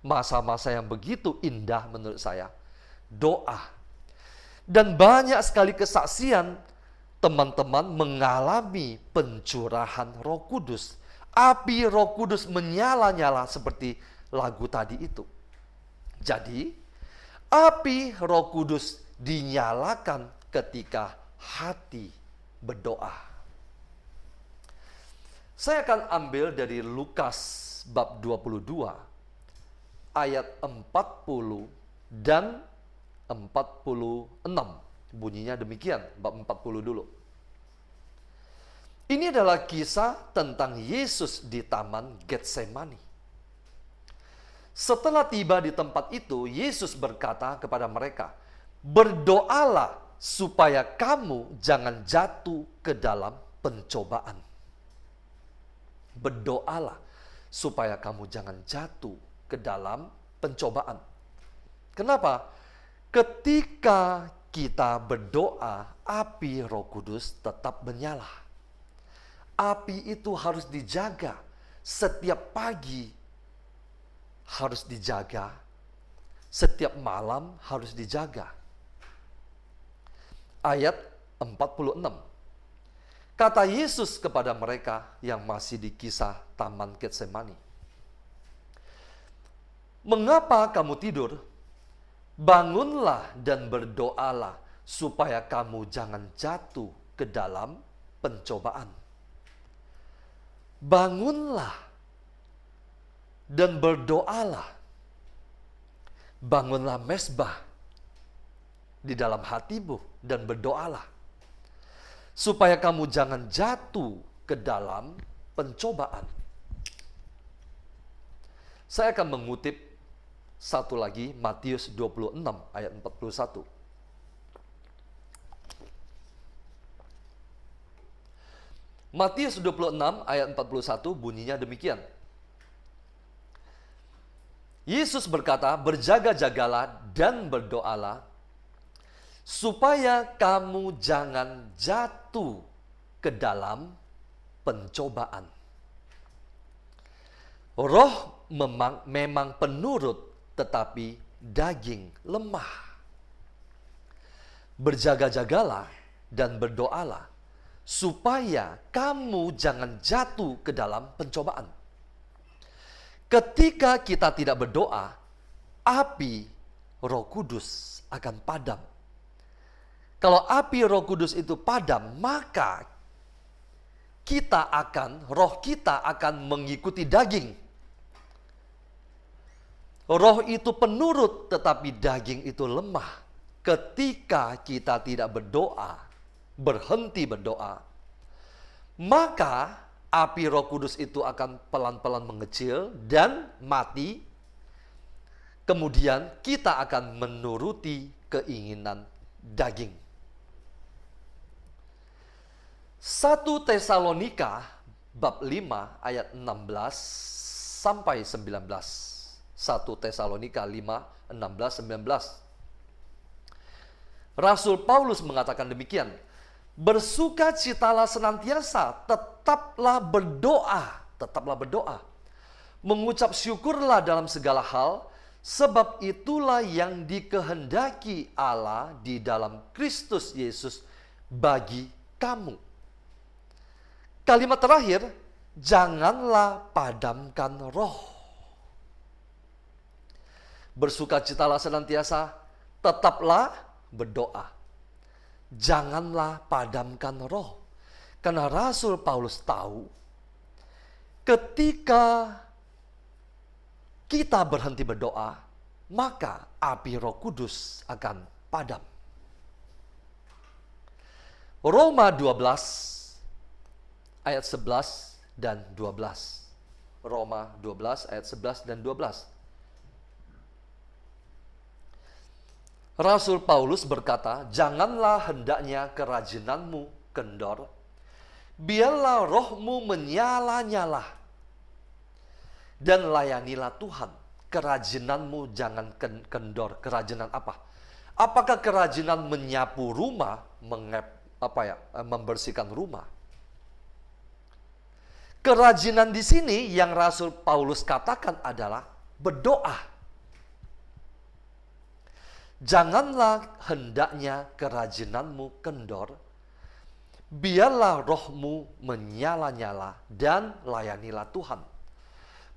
masa-masa yang begitu indah menurut saya. Doa. Dan banyak sekali kesaksian teman-teman mengalami pencurahan Roh Kudus. Api Roh Kudus menyala-nyala seperti lagu tadi itu. Jadi, api Roh Kudus dinyalakan ketika hati berdoa. Saya akan ambil dari Lukas bab 22 ayat 40 dan 46. Bunyinya demikian, bab 40 dulu. Ini adalah kisah tentang Yesus di Taman Getsemani. Setelah tiba di tempat itu, Yesus berkata kepada mereka, "Berdoalah supaya kamu jangan jatuh ke dalam pencobaan." Berdoalah supaya kamu jangan jatuh ke dalam pencobaan. Kenapa? Ketika kita berdoa, api Roh Kudus tetap menyala. Api itu harus dijaga. Setiap pagi harus dijaga. Setiap malam harus dijaga. Ayat 46. Kata Yesus kepada mereka yang masih di kisah Taman Getsemani, "Mengapa kamu tidur? Bangunlah dan berdoalah supaya kamu jangan jatuh ke dalam pencobaan." Bangunlah dan berdoalah. Bangunlah mezbah di dalam hatimu dan berdoalah supaya kamu jangan jatuh ke dalam pencobaan. Saya akan mengutip satu lagi, Matius 26 ayat 41. Matius 26 ayat 41 bunyinya demikian. Yesus berkata, "Berjaga-jagalah dan berdoalah supaya kamu jangan jatuh ke dalam pencobaan." Roh memang penurut, tetapi daging lemah. Berjaga-jagalah dan berdoalah supaya kamu jangan jatuh ke dalam pencobaan. Ketika kita tidak berdoa, api Roh Kudus akan padam. Kalau api Roh Kudus itu padam, maka roh kita akan mengikuti daging. Roh itu penurut, tetapi daging itu lemah. Ketika kita tidak berdoa, berhenti berdoa, maka api Roh Kudus itu akan pelan-pelan mengecil dan mati. Kemudian kita akan menuruti keinginan daging. 1 Tesalonika bab 5 ayat 16 sampai 19. 1 Tesalonika 5, 16, 19. Rasul Paulus mengatakan demikian, "Bersukacitalah senantiasa, tetaplah berdoa. Mengucap syukurlah dalam segala hal, sebab itulah yang dikehendaki Allah di dalam Kristus Yesus bagi kamu." Kalimat terakhir, janganlah padamkan roh. Bersukacitalah senantiasa, tetaplah berdoa. Janganlah padamkan roh. Karena Rasul Paulus tahu, ketika kita berhenti berdoa, maka api Roh Kudus akan padam. Roma 12 ayat 11 dan 12. Roma 12 ayat 11 dan 12. Rasul Paulus berkata, "Janganlah hendaknya kerajinanmu kendor, biarlah rohmu menyala-nyala, dan layanilah Tuhan." Kerajinanmu jangan kendor. Kerajinan apa? Apakah kerajinan menyapu rumah, membersihkan rumah. Kerajinan di sini yang Rasul Paulus katakan adalah berdoa. Janganlah hendaknya kerajinanmu kendor, biarlah rohmu menyala-nyala dan layanilah Tuhan.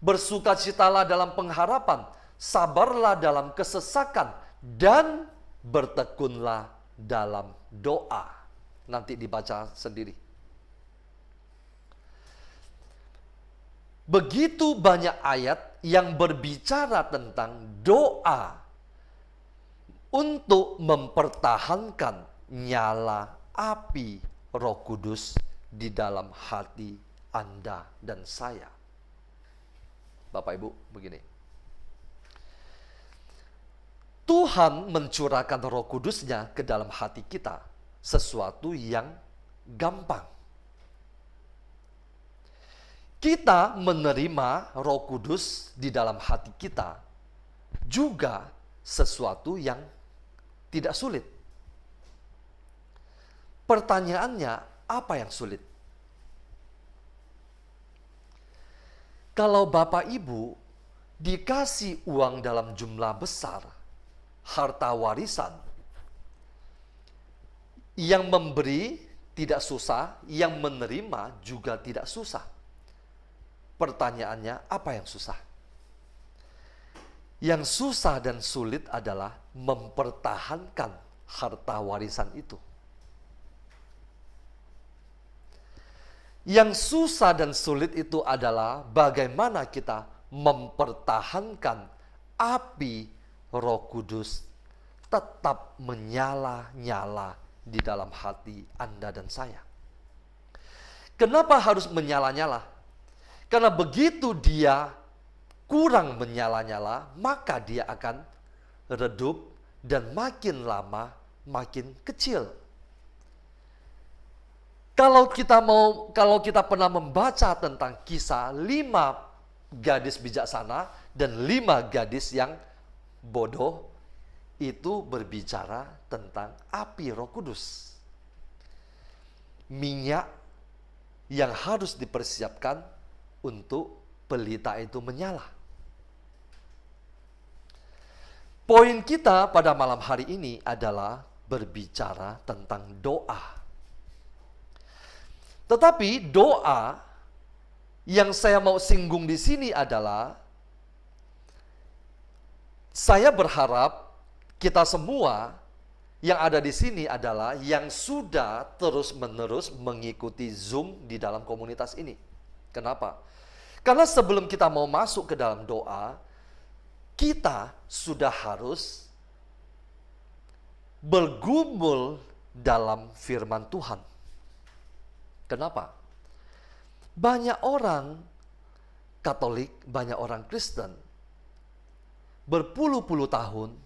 Bersukacitalah dalam pengharapan, sabarlah dalam kesesakan, dan bertekunlah dalam doa. Nanti dibaca sendiri. Begitu banyak ayat yang berbicara tentang doa untuk mempertahankan nyala api Roh Kudus di dalam hati Anda dan saya. Bapak Ibu, begini. Tuhan mencurahkan Roh Kudus-Nya ke dalam hati kita, sesuatu yang gampang. Kita menerima Roh Kudus di dalam hati kita juga sesuatu yang tidak sulit. Pertanyaannya, apa yang sulit? Kalau Bapak Ibu dikasih uang dalam jumlah besar, harta warisan, yang memberi tidak susah, yang menerima juga tidak susah. Pertanyaannya, apa yang susah? Yang susah dan sulit adalah mempertahankan harta warisan itu. Yang susah dan sulit itu adalah bagaimana kita mempertahankan api Roh Kudus tetap menyala-nyala di dalam hati Anda dan saya. Kenapa harus menyala-nyala? Karena begitu dia kurang menyala-nyala, maka dia akan redup dan makin lama makin kecil. Kalau kita pernah membaca tentang kisah 5 gadis bijaksana dan 5 gadis yang bodoh, itu berbicara tentang api Roh Kudus. Minyak yang harus dipersiapkan untuk pelita itu menyala. Poin kita pada malam hari ini adalah berbicara tentang doa. Tetapi doa yang saya mau singgung di sini adalah, saya berharap kita semua yang ada di sini adalah yang sudah terus-menerus mengikuti Zoom di dalam komunitas ini. Kenapa? Karena sebelum kita mau masuk ke dalam doa, kita sudah harus bergumul dalam firman Tuhan. Kenapa? Banyak orang Katolik, banyak orang Kristen berpuluh-puluh tahun,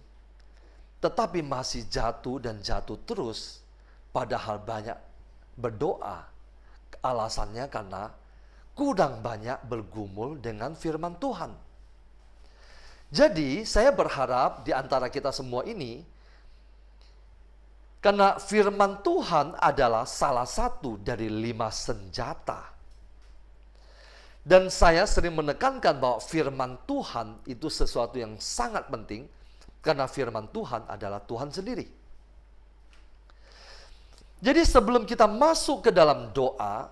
tetapi masih jatuh dan jatuh terus, padahal banyak berdoa. Alasannya karena kurang banyak bergumul dengan firman Tuhan. Jadi saya berharap di antara kita semua ini, karena firman Tuhan adalah salah satu dari 5 senjata. Dan saya sering menekankan bahwa firman Tuhan itu sesuatu yang sangat penting, karena firman Tuhan adalah Tuhan sendiri. Jadi sebelum kita masuk ke dalam doa,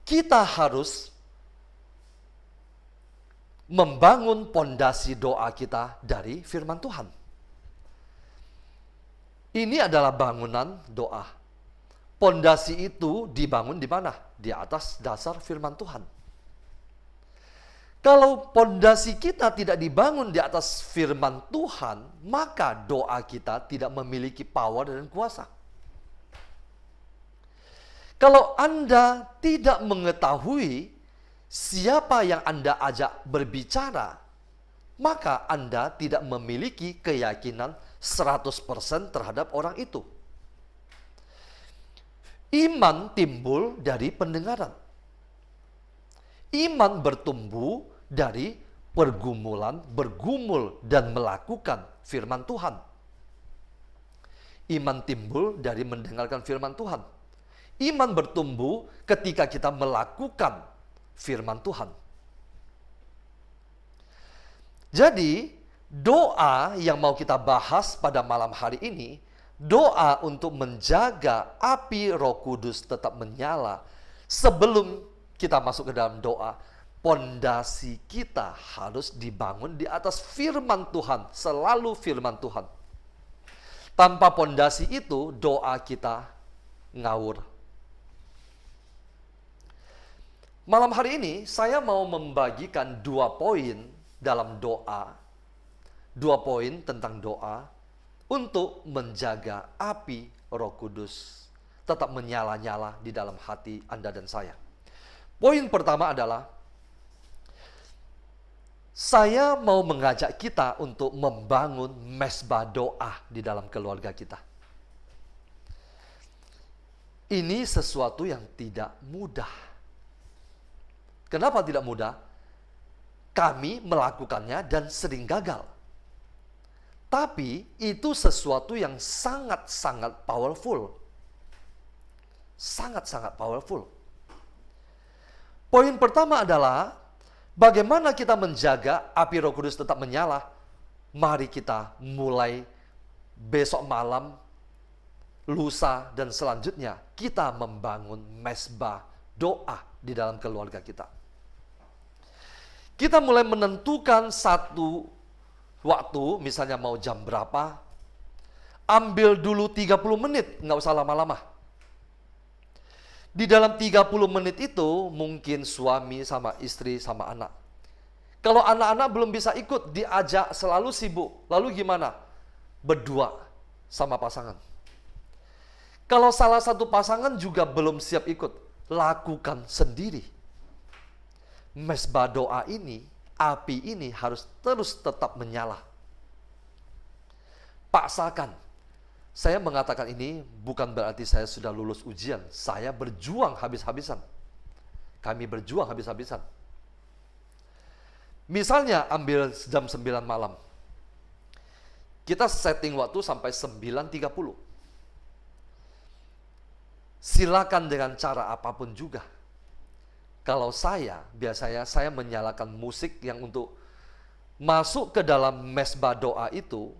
kita harus membangun pondasi doa kita dari firman Tuhan. Ini adalah bangunan doa. Pondasi itu dibangun di mana? Di atas dasar firman Tuhan. Kalau pondasi kita tidak dibangun di atas firman Tuhan, maka doa kita tidak memiliki power dan kuasa. Kalau Anda tidak mengetahui siapa yang Anda ajak berbicara, maka Anda tidak memiliki keyakinan 100% terhadap orang itu. Iman timbul dari pendengaran. Iman bertumbuh dari pergumulan, bergumul dan melakukan firman Tuhan. Iman timbul dari mendengarkan firman Tuhan. Iman bertumbuh ketika kita melakukan firman Tuhan. Jadi, doa yang mau kita bahas pada malam hari ini, doa untuk menjaga api Roh Kudus tetap menyala. Sebelum kita masuk ke dalam doa, pondasi kita harus dibangun di atas firman Tuhan, selalu firman Tuhan. Tanpa pondasi itu, doa kita ngawur. Malam hari ini, saya mau membagikan 2 poin dalam doa. 2 poin tentang doa untuk menjaga api Roh Kudus tetap menyala-nyala di dalam hati Anda dan saya. Poin pertama adalah, saya mau mengajak kita untuk membangun mezbah doa di dalam keluarga kita. Ini sesuatu yang tidak mudah. Kenapa tidak mudah? Kami melakukannya dan sering gagal. Tapi itu sesuatu yang sangat-sangat powerful. Sangat-sangat powerful. Poin pertama adalah, bagaimana kita menjaga api Roh Kudus tetap menyala? Mari kita mulai besok malam, lusa, dan selanjutnya kita membangun mezbah doa di dalam keluarga kita. Kita mulai menentukan satu waktu, misalnya mau jam berapa, ambil dulu 30 menit, nggak usah lama-lama. Di dalam 30 menit itu mungkin suami sama istri sama anak. Kalau anak-anak belum bisa ikut, diajak selalu sibuk. Lalu gimana? Berdua sama pasangan. Kalau salah satu pasangan juga belum siap ikut, lakukan sendiri. Mezbah doa ini, api ini harus terus tetap menyala. Paksakan. Saya mengatakan ini bukan berarti saya sudah lulus ujian. Saya berjuang habis-habisan. Kami berjuang habis-habisan. Misalnya ambil jam 9 malam. Kita setting waktu sampai 9.30. Silakan dengan cara apapun juga. Kalau biasanya saya menyalakan musik yang untuk masuk ke dalam mezbah doa itu.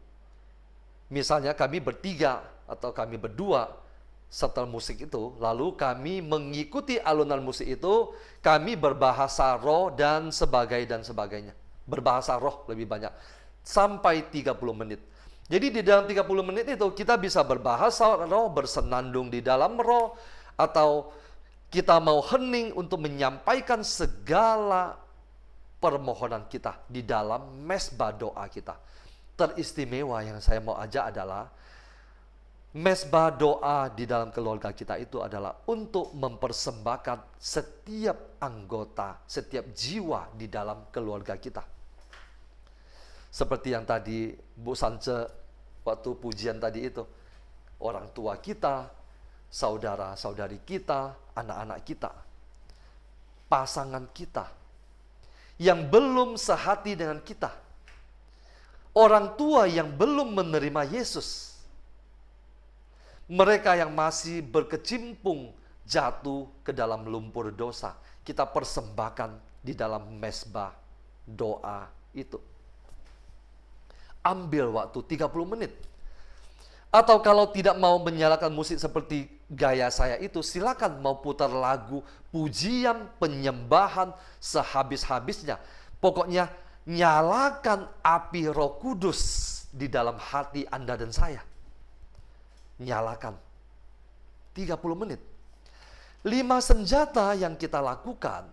Misalnya kami bertiga atau kami berdua setel musik itu, lalu kami mengikuti alunan musik itu, kami berbahasa roh dan sebagainya. Berbahasa roh lebih banyak, sampai 30 menit. Jadi di dalam 30 menit itu kita bisa berbahasa roh, bersenandung di dalam roh, atau kita mau hening untuk menyampaikan segala permohonan kita di dalam mezbah doa kita. Teristimewa yang saya mau ajak adalah mezbah doa di dalam keluarga kita itu adalah untuk mempersembahkan setiap anggota, setiap jiwa di dalam keluarga kita. Seperti yang tadi Bu Sance waktu pujian tadi itu, orang tua kita, saudara-saudari kita, anak-anak kita, pasangan kita yang belum sehati dengan kita, orang tua yang belum menerima Yesus, mereka yang masih berkecimpung jatuh ke dalam lumpur dosa, kita persembahkan di dalam mezbah doa itu. Ambil waktu 30 menit. Atau kalau tidak mau menyalakan musik seperti gaya saya itu, silakan mau putar lagu pujian, penyembahan sehabis-habisnya. Pokoknya nyalakan api Roh Kudus di dalam hati Anda dan saya. Nyalakan 30 menit. 5 senjata yang kita lakukan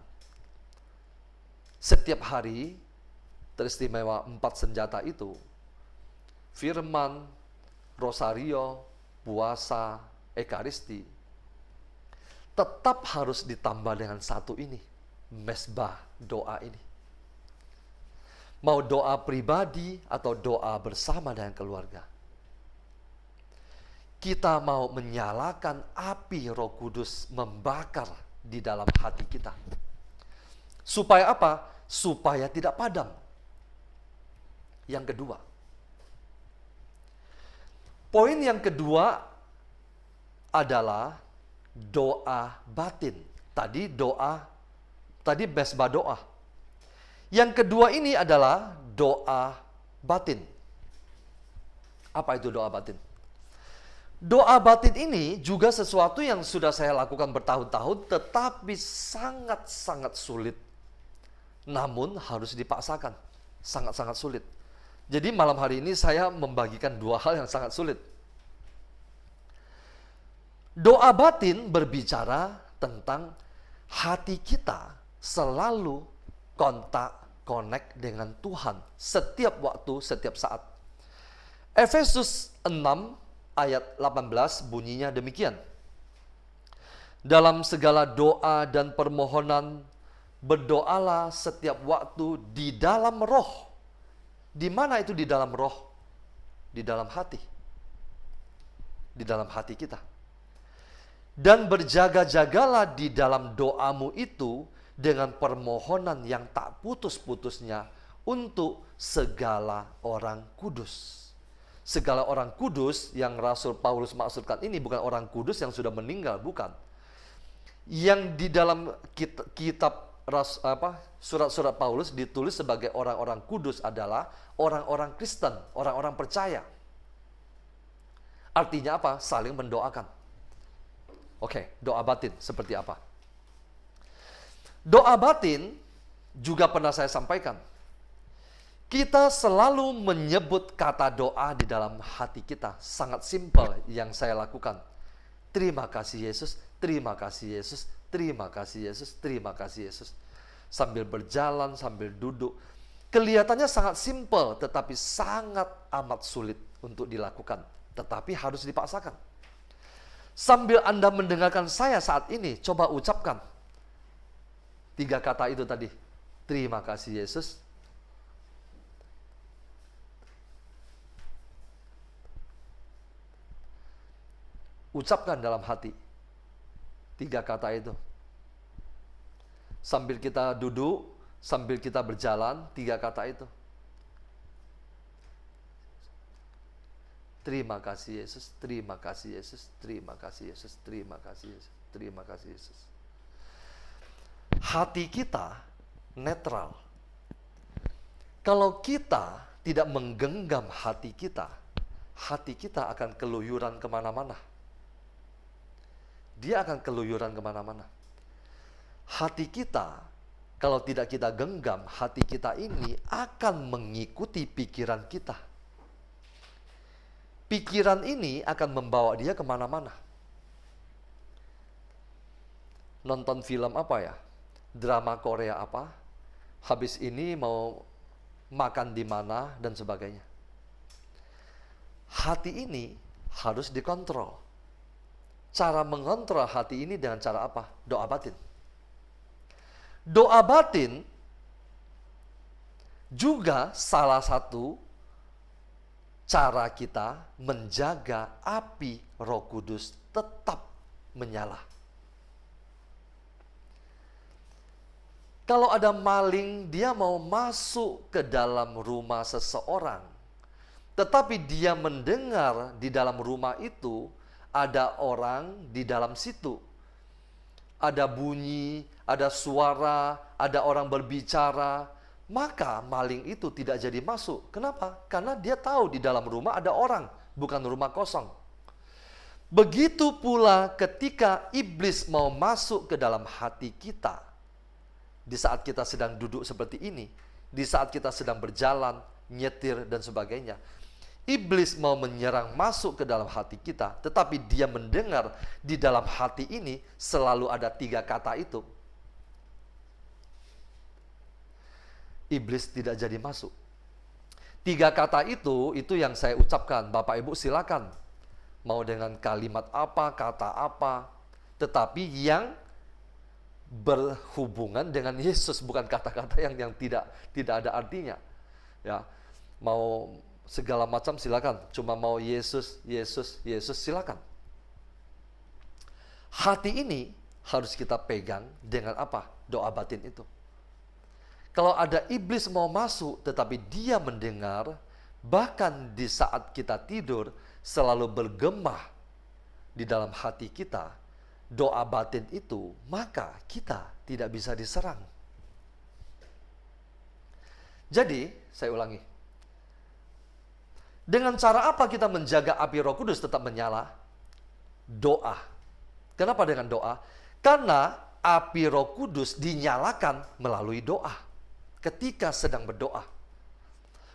setiap hari, teristimewa 4 senjata itu, firman, rosario, puasa, ekaristi, tetap harus ditambah dengan satu ini, mezbah doa ini. Mau doa pribadi atau doa bersama dengan keluarga, kita mau menyalakan api Roh Kudus membakar di dalam hati kita. Supaya apa? Supaya tidak padam. Yang kedua, Poin yang kedua adalah doa batin. Tadi mesbah doa. Yang kedua ini adalah doa batin. Apa itu doa batin? Doa batin ini juga sesuatu yang sudah saya lakukan bertahun-tahun, tetapi sangat-sangat sulit. Namun harus dipaksakan. Sangat-sangat sulit. Jadi malam hari ini saya membagikan dua hal yang sangat sulit. Doa batin berbicara tentang hati kita selalu connect dengan Tuhan setiap waktu, setiap saat. Efesus 6 ayat 18 bunyinya demikian. Dalam segala doa dan permohonan, berdoalah setiap waktu di dalam roh. Di mana itu di dalam roh? Di dalam hati. Di dalam hati kita. Dan berjaga-jagalah di dalam doamu itu dengan permohonan yang tak putus-putusnya untuk segala orang kudus. Segala orang kudus yang Rasul Paulus maksudkan ini bukan orang kudus yang sudah meninggal, bukan. Yang di dalam kitab surat-surat Paulus ditulis sebagai orang-orang kudus adalah orang-orang Kristen, orang-orang percaya. Artinya apa? Saling mendoakan. Oke, doa batin seperti apa? Doa batin juga pernah saya sampaikan. Kita selalu menyebut kata doa di dalam hati kita. Sangat simpel yang saya lakukan. Terima kasih Yesus, terima kasih Yesus, terima kasih Yesus, terima kasih Yesus. Sambil berjalan, sambil duduk. Kelihatannya sangat simpel, tetapi sangat amat sulit untuk dilakukan. Tetapi harus dipaksakan. Sambil Anda mendengarkan saya saat ini, coba ucapkan 3 kata itu tadi. Terima kasih Yesus. Ucapkan dalam hati 3 kata itu. Sambil kita duduk, sambil kita berjalan, 3 kata itu. Terima kasih Yesus, terima kasih Yesus, terima kasih Yesus, terima kasih Yesus, terima kasih Yesus. Hati kita netral. Kalau kita tidak menggenggam hati kita akan keluyuran kemana-mana. Dia akan keluyuran kemana-mana. Hati kita, kalau tidak kita genggam, hati kita ini akan mengikuti pikiran kita. Pikiran ini akan membawa dia kemana-mana. Nonton film apa ya? Drama Korea apa? Habis ini mau makan di mana dan sebagainya. Hati ini harus dikontrol. Cara mengontrol hati ini dengan cara apa? Doa batin. Doa batin juga salah satu cara kita menjaga api Roh Kudus tetap menyala. Kalau ada maling, dia mau masuk ke dalam rumah seseorang, tetapi dia mendengar di dalam rumah itu ada orang di dalam situ. Ada bunyi, ada suara, ada orang berbicara. Maka maling itu tidak jadi masuk. Kenapa? Karena dia tahu di dalam rumah ada orang, bukan rumah kosong. Begitu pula ketika iblis mau masuk ke dalam hati kita. Di saat kita sedang duduk seperti ini, di saat kita sedang berjalan, nyetir dan sebagainya. Iblis mau menyerang masuk ke dalam hati kita, tetapi dia mendengar di dalam hati ini selalu ada 3 kata itu. Iblis tidak jadi masuk. 3 kata itu yang saya ucapkan. Bapak Ibu silakan. Mau dengan kalimat apa, kata apa. Tetapi yang berhubungan dengan Yesus. Bukan kata-kata yang tidak ada artinya. Ya, mau segala macam silakan. Cuma mau Yesus, Yesus, Yesus silakan. Hati ini harus kita pegang dengan apa? Doa batin itu. Kalau ada iblis mau masuk tetapi dia mendengar, bahkan di saat kita tidur, selalu bergema di dalam hati kita, doa batin itu, maka kita tidak bisa diserang. Jadi, saya ulangi. Dengan cara apa kita menjaga api Roh Kudus tetap menyala? Doa. Kenapa dengan doa? Karena api Roh Kudus dinyalakan melalui doa ketika sedang berdoa.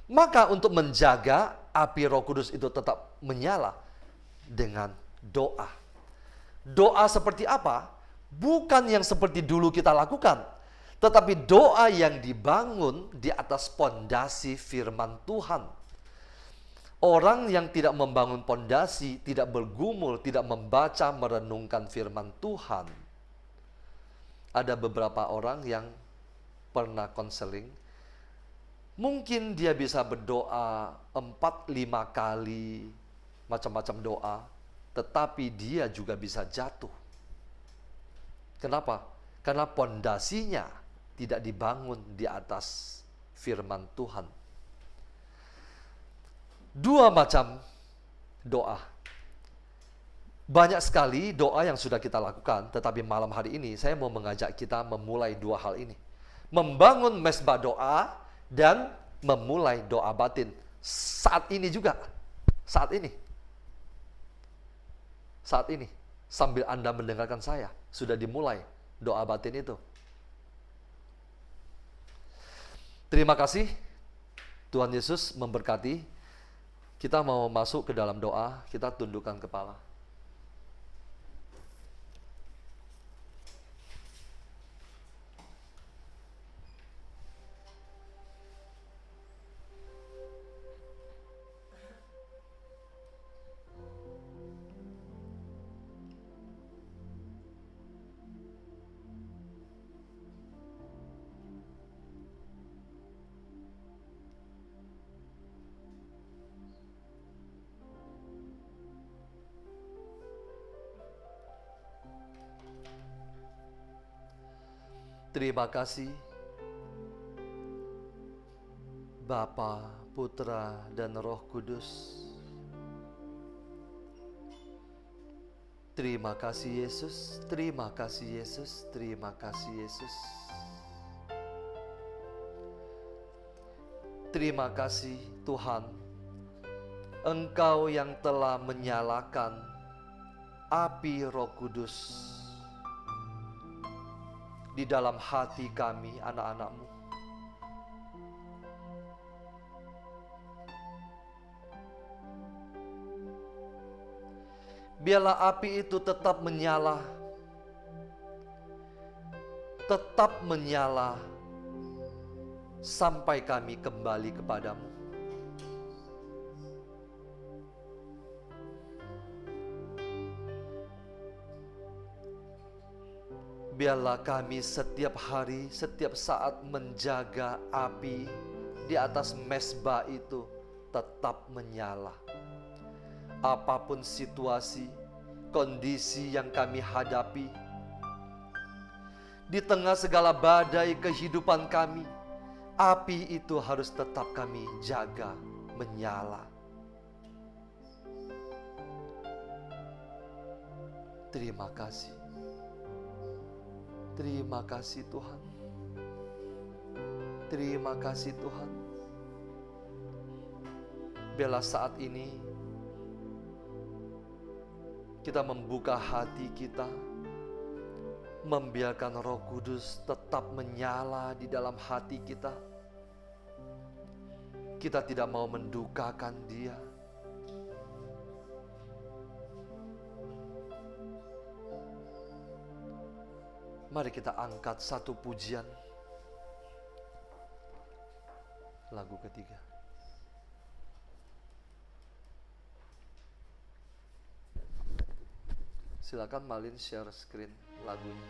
Maka untuk menjaga api Roh Kudus itu tetap menyala dengan doa. Doa seperti apa? Bukan yang seperti dulu kita lakukan, tetapi doa yang dibangun di atas pondasi firman Tuhan. Orang yang tidak membangun pondasi, tidak bergumul, tidak membaca, merenungkan firman Tuhan. Ada beberapa orang yang pernah konseling, mungkin dia bisa berdoa 4-5 kali, macam-macam doa, tetapi dia juga bisa jatuh. Kenapa? Karena pondasinya tidak dibangun di atas firman Tuhan. 2 macam doa. Banyak sekali doa yang sudah kita lakukan, tetapi malam hari ini saya mau mengajak kita memulai 2 hal ini. Membangun mesbah doa dan memulai doa batin. Saat ini juga. Saat ini. Saat ini. Sambil Anda mendengarkan saya, sudah dimulai doa batin itu. Terima kasih. Tuhan Yesus memberkati. Kita mau masuk ke dalam doa, kita tundukkan kepala. Terima kasih Bapa, Putra, dan Roh Kudus. Terima kasih Yesus, terima kasih Yesus, terima kasih Yesus. Terima kasih Tuhan, Engkau yang telah menyalakan api Roh Kudus di dalam hati kami, anak-anak-Mu. Biarlah api itu tetap menyala sampai kami kembali kepadamu. Biarlah kami setiap hari, setiap saat menjaga api di atas mezbah itu tetap menyala. Apapun situasi, kondisi yang kami hadapi, di tengah segala badai kehidupan kami, api itu harus tetap kami jaga menyala. Terima kasih. Terima kasih Tuhan. Terima kasih Tuhan. Biarlah saat ini kita membuka hati kita, membiarkan Roh Kudus tetap menyala di dalam hati kita. Kita tidak mau mendukakan Dia. Mari kita angkat satu pujian. Lagu ketiga. Silakan Malin share screen lagunya.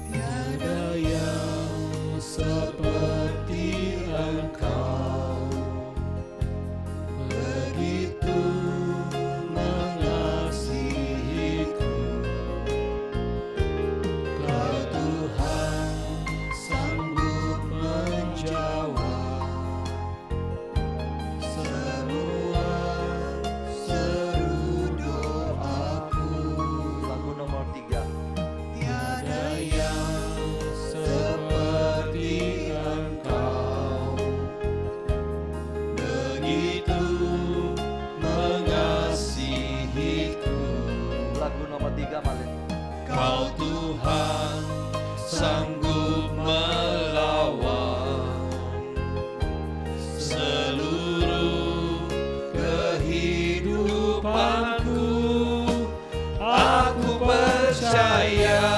Ya Tuhan sanggup melawan seluruh kehidupanku. Aku percaya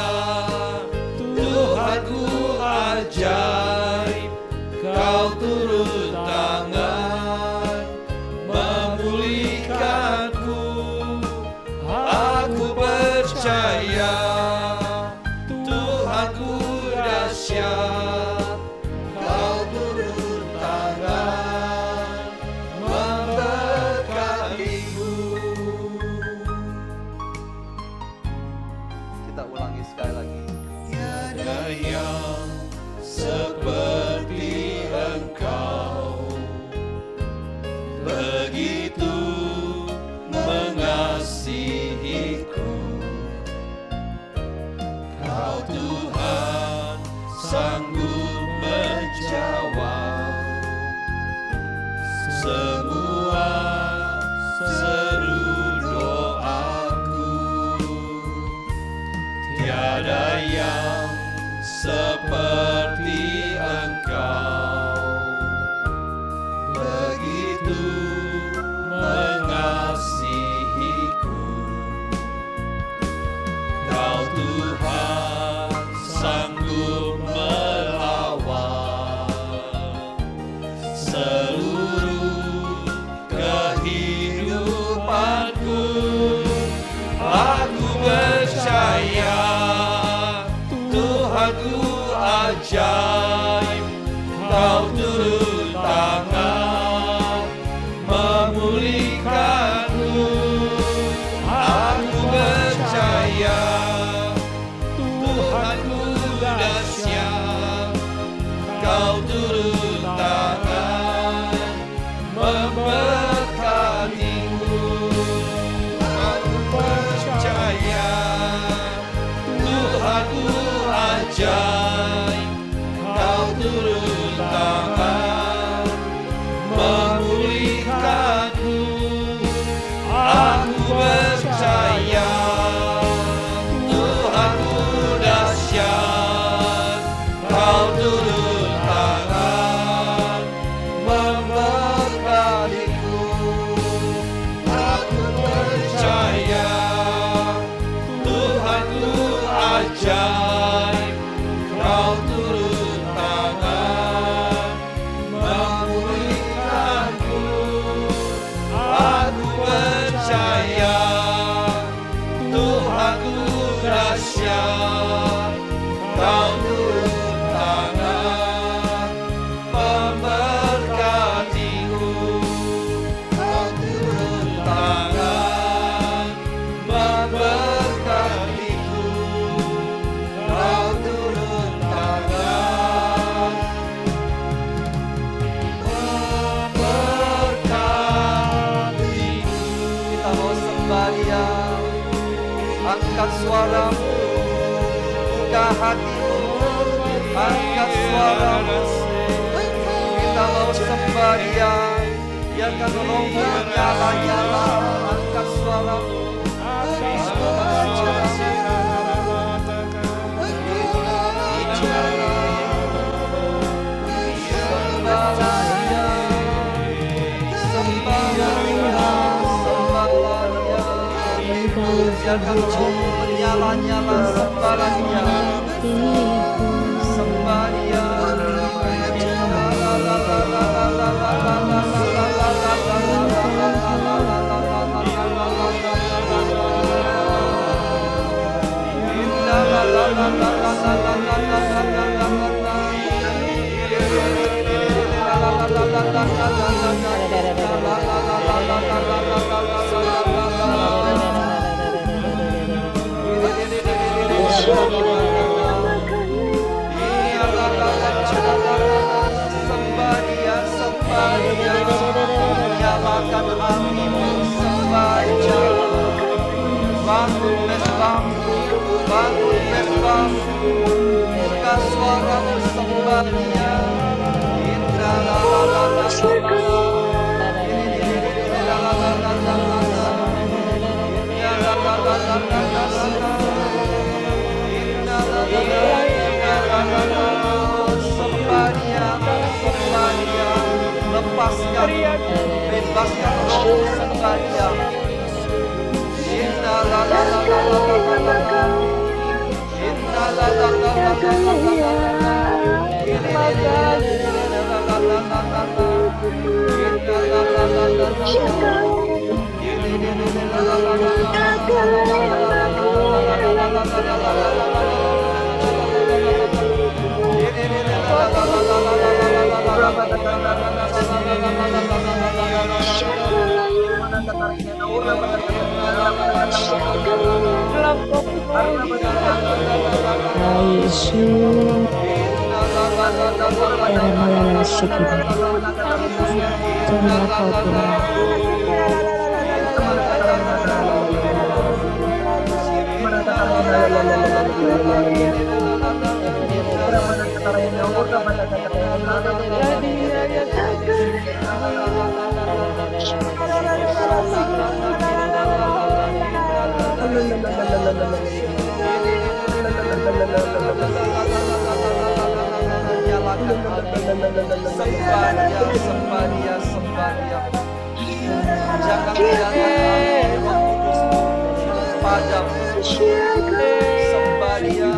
Tuhanku ajaib, Kau turun tangan memulihkanku. Aku percaya Tuhanku dahsyat, Kau turun tangan memberkatiku. Kita ulangi sekali lagi. Tiada yang seperti Engkau, begitu mengasihiku. Kau Tuhan sanggup menjawab semua seru doaku. Tiada yang seperti Engkau, begitu mengasihiku. Kau Tuhan sanggup melawan seluruh kehidupanku. Aku percaya Tuhanku ajaib, Kau turun tangan memulihkanku. Aku percaya Tuhanku dahsyat, Kau turun tangan memberkatiku. Aku percaya Tuhanku ajaib, Kau turun tangan memulihkanku. Aku percaya Tuhanku dahsyat, Kau turun tangan memberkatiku. Aku percaya Tuhanku ajaib, Kau turun tangan memulihkanku. Aku percaya Tuhanku dahsyat, Kau turun tangan memberkatiku. Kau turun tangan memberkatiku. Kau turun tangan memberkatiku. Kita mau sembah Dia. Angkat suaramu, buka hatimu, angkat suaramu. Kita mau sembah Dia. Biarkan rohmu menyala-nyala. Angkat suaramu. Biarkan rohmu menyala-nyala. Sembahlah Dia. Sembah Dia. Sembah Dia, sembah Dia. Nyalakan hatimu, sembah Dia. Bangun mesbahmu, bangun mesbahmu. Buka suaramu, sembah Dia. Indra la la la la la la. Inna Sambadia. Inna la la la la la la la la la. Inna la la la la la la la la la. Inna la la la la la la la. Inna la la la la la Sembadia. Jangan biarkan Roh Kudus padam. Sembadia.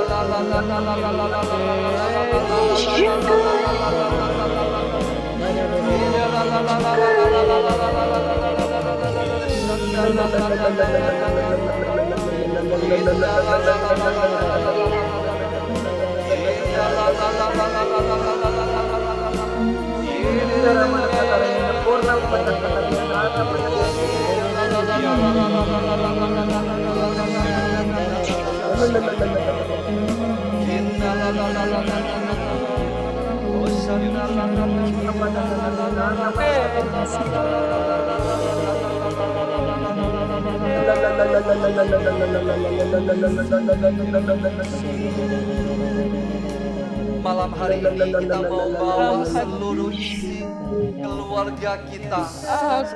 La la la la la la la Malam hari ini kita mau bawa seluruh isi keluarga kita,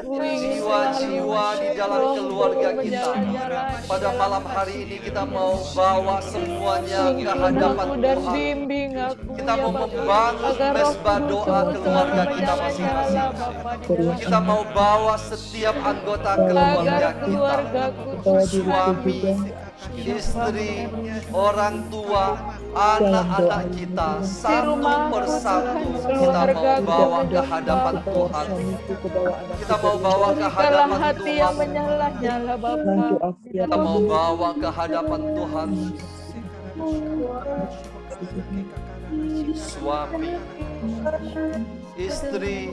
jiwa-jiwa di dalam keluarga kita. Pada malam hari ini kita mau bawa semuanya ke hadapan Tuhan. Kita mau membangun mesbah doa keluarga kita masing-masing. Kita mau bawa setiap anggota keluarga kita, suami, istri, orang tua, anak-anak kita, satu persatu kita mau bawa ke hadapan Tuhan. Kita mau bawa ke hadapan Tuhan. Kita mau bawa ke hadapan Tuhan. Suami, istri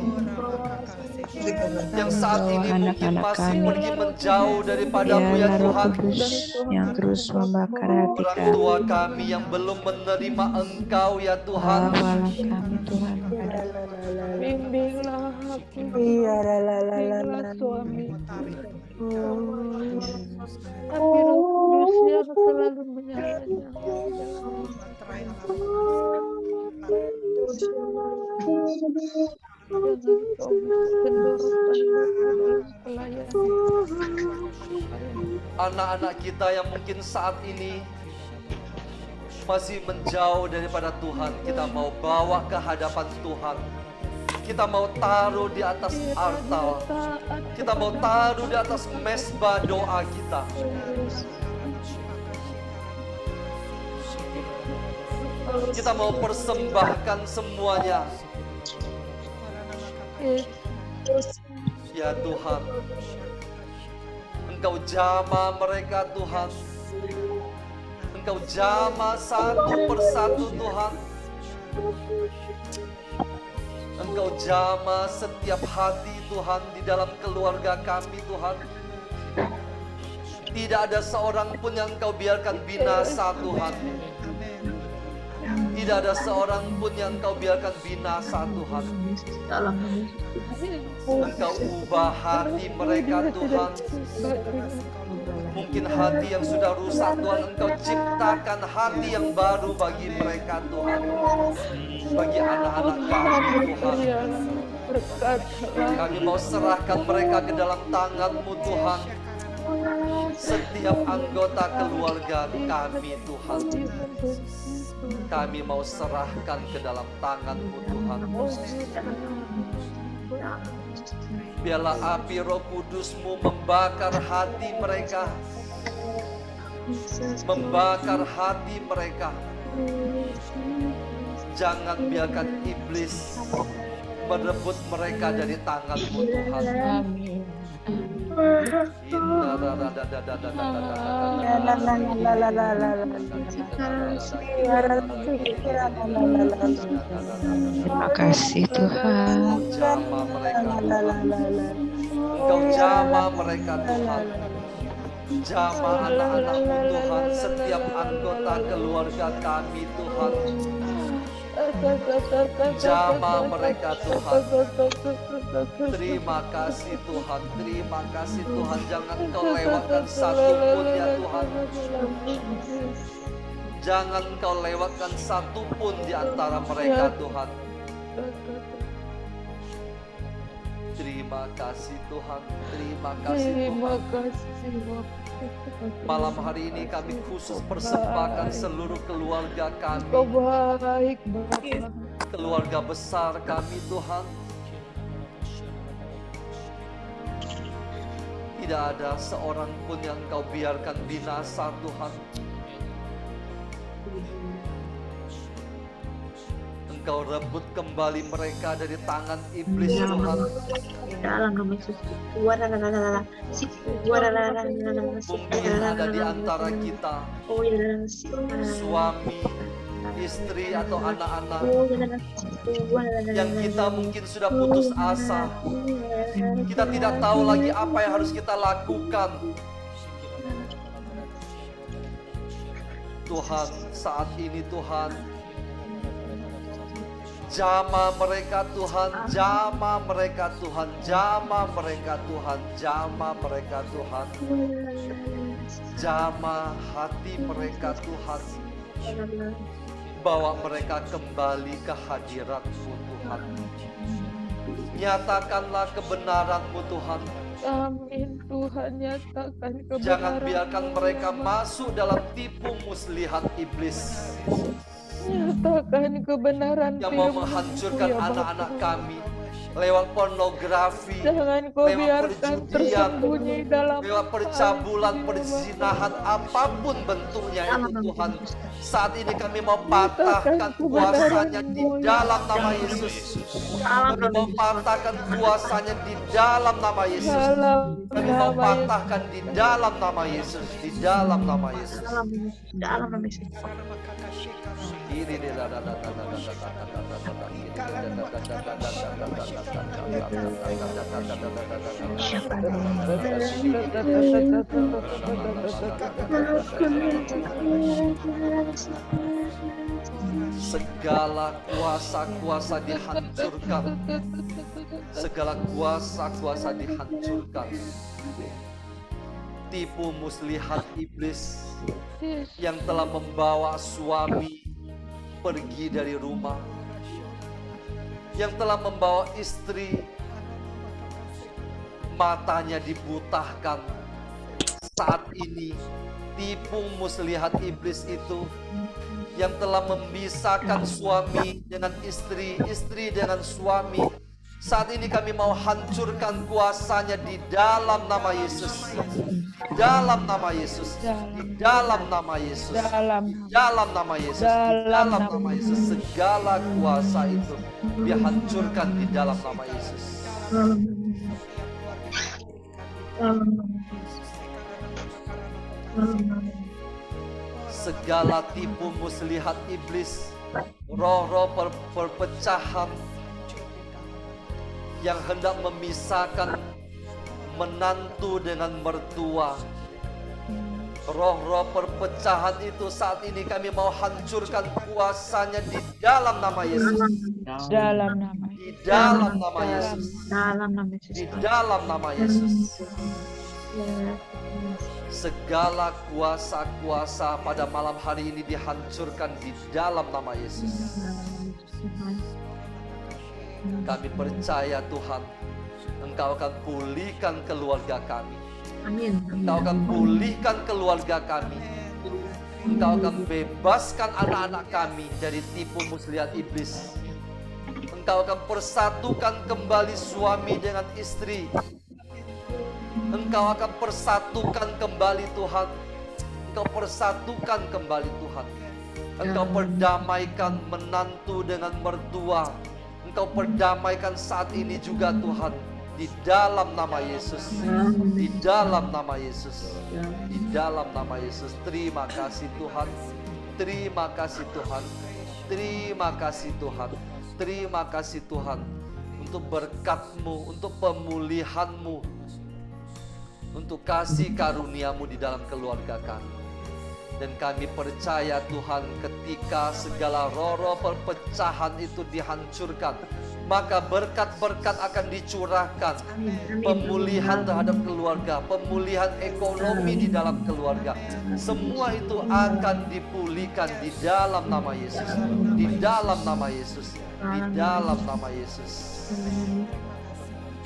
yang saat ini mungkin masih pergi menjauh daripadamu ya Tuhan. Yang terus membakar hati Orang tua kami yang belum menerima Engkau ya Tuhan. kami Tuhan pada Bimbinglah aku, iya bimbinglah suami. Tapi Roh Kudus yang selalu menyala-nyala. Jangan kau kendorkan dalam pelayanan. Anak-anak kita yang mungkin saat ini masih menjauh daripada Tuhan, kita mau bawa ke hadapan Tuhan. Kita mau taruh di atas altar. Kita mau taruh di atas mesbah doa kita. Kita mau persembahkan semuanya. Ya Tuhan, Engkau jamah mereka Tuhan. Engkau jamah satu persatu Tuhan. Engkau jamah setiap hati Tuhan di dalam keluarga kami Tuhan. Tidak ada seorang pun yang Engkau biarkan binasa Tuhan. Tidak ada seorang pun yang Engkau biarkan binasa Tuhan. Engkau ubah hati mereka Tuhan. Mungkin hati yang sudah rusak Tuhan, Engkau ciptakan hati yang baru bagi mereka Tuhan. Bagi anak-anak kami Tuhan. Kami mau serahkan mereka ke dalam tangan-Mu Tuhan. Setiap anggota keluarga kami Tuhan, kami mau serahkan ke dalam tangan-Mu Tuhan. Biarlah api Roh Kudus-Mu membakar hati mereka, membakar hati mereka. Jangan biarkan iblis merebut mereka dari tangan-Mu Tuhan. Amin. Terima kasih Tuhan. Jamah mereka Tuhan. Engkau jamah mereka Tuhan. Jamah anak-anak-Mu Tuhan. Setiap anggota keluarga kami Tuhan. Jamah mereka Tuhan. Terima kasih Tuhan. Terima kasih Tuhan. Jangan Kau lewatkan satu pun ya Tuhan. Jangan Kau lewatkan satu pun di antara mereka Tuhan. Terima kasih Tuhan. Terima kasih Terima Tuhan. kasih. Malam hari ini kami khusus persembahkan seluruh keluarga kami, Kau baik Bapa. keluarga besar kami Tuhan. Tidak ada seorang pun yang Kau biarkan binasa Tuhan. Engkau rebut kembali mereka dari tangan iblis Tuhan. dalam nama Yesus. Mungkin ada di antara kita suami, istri atau anak-anak yang kita mungkin sudah putus asa. Kita tidak tahu lagi apa yang harus kita lakukan. Tuhan, saat ini Tuhan, jamah mereka Tuhan, jamah mereka Tuhan, jamah mereka Tuhan, jamah mereka Tuhan, jamah hati mereka Tuhan. Bawa mereka kembali ke hadirat-Mu Tuhan. Nyatakanlah kebenaran-Mu Tuhan. Amin Tuhan, nyatakan kebenaran. Jangan biarkan mereka masuk dalam tipu muslihat iblis Nyatakan kebenaran yang mau firman-Mu, menghancurkan ya Bapa. anak-anak kami lewat pornografi, Jangan Kau lewat biarkan perjudian, tersembunyi dalam lewat percabulan, perzinahan, apapun bentuknya itu Tuhan. Saat ini kami mau patahkan kuasanya di dalam nama Yesus. Kami mau patahkan kuasanya di dalam nama Yesus. Kami mau patahkan di dalam nama Yesus. Di dalam nama Yesus. dalam nama Yesus. Ini dia. Segala kuasa-kuasa dihancurkan. Segala kuasa-kuasa dihancurkan. Tipu muslihat iblis yang telah membawa suami pergi dari rumah, yang telah membawa istri matanya dibutahkan. Saat ini tipu muslihat iblis itu yang telah memisahkan suami dengan istri, istri dengan suami. Saat ini kami mau hancurkan kuasanya di dalam nama Yesus. Di dalam nama Yesus. Di dalam nama Yesus. Di dalam nama Yesus. Di dalam nama Yesus. Segala kuasa itu dihancurkan di dalam nama Yesus. Segala tipu muslihat iblis, roh-roh perpecahan yang hendak memisahkan menantu dengan mertua, roh-roh perpecahan itu saat ini kami mau hancurkan kuasanya di dalam nama Yesus. Dalam nama Di dalam nama Yesus. Dalam nama Yesus. Di dalam nama Yesus. Segala kuasa-kuasa pada malam hari ini dihancurkan di dalam nama Yesus. Kami percaya Tuhan, Engkau akan pulihkan keluarga kami. Amin. Engkau akan pulihkan keluarga kami. Engkau akan bebaskan anak-anak kami dari tipu muslihat iblis. Engkau akan persatukan kembali suami dengan istri. Engkau akan persatukan kembali Tuhan. Engkau persatukan kembali Tuhan. Engkau perdamaikan menantu dengan mertua. Engkau perdamaikan saat ini juga Tuhan. Di dalam nama Yesus. Di dalam nama Yesus. Di dalam nama Yesus. Terima kasih Tuhan. Terima kasih Tuhan. Terima kasih Tuhan. Terima kasih Tuhan. Untuk berkat-Mu, untuk pemulihan-Mu, untuk kasih karunia-Mu di dalam keluarga kami. Dan kami percaya Tuhan, ketika segala roh-roh perpecahan itu dihancurkan, maka berkat-berkat akan dicurahkan. Pemulihan terhadap keluarga, pemulihan ekonomi di dalam keluarga, semua itu akan dipulihkan di dalam nama Yesus. Di dalam nama Yesus. Di dalam nama Yesus.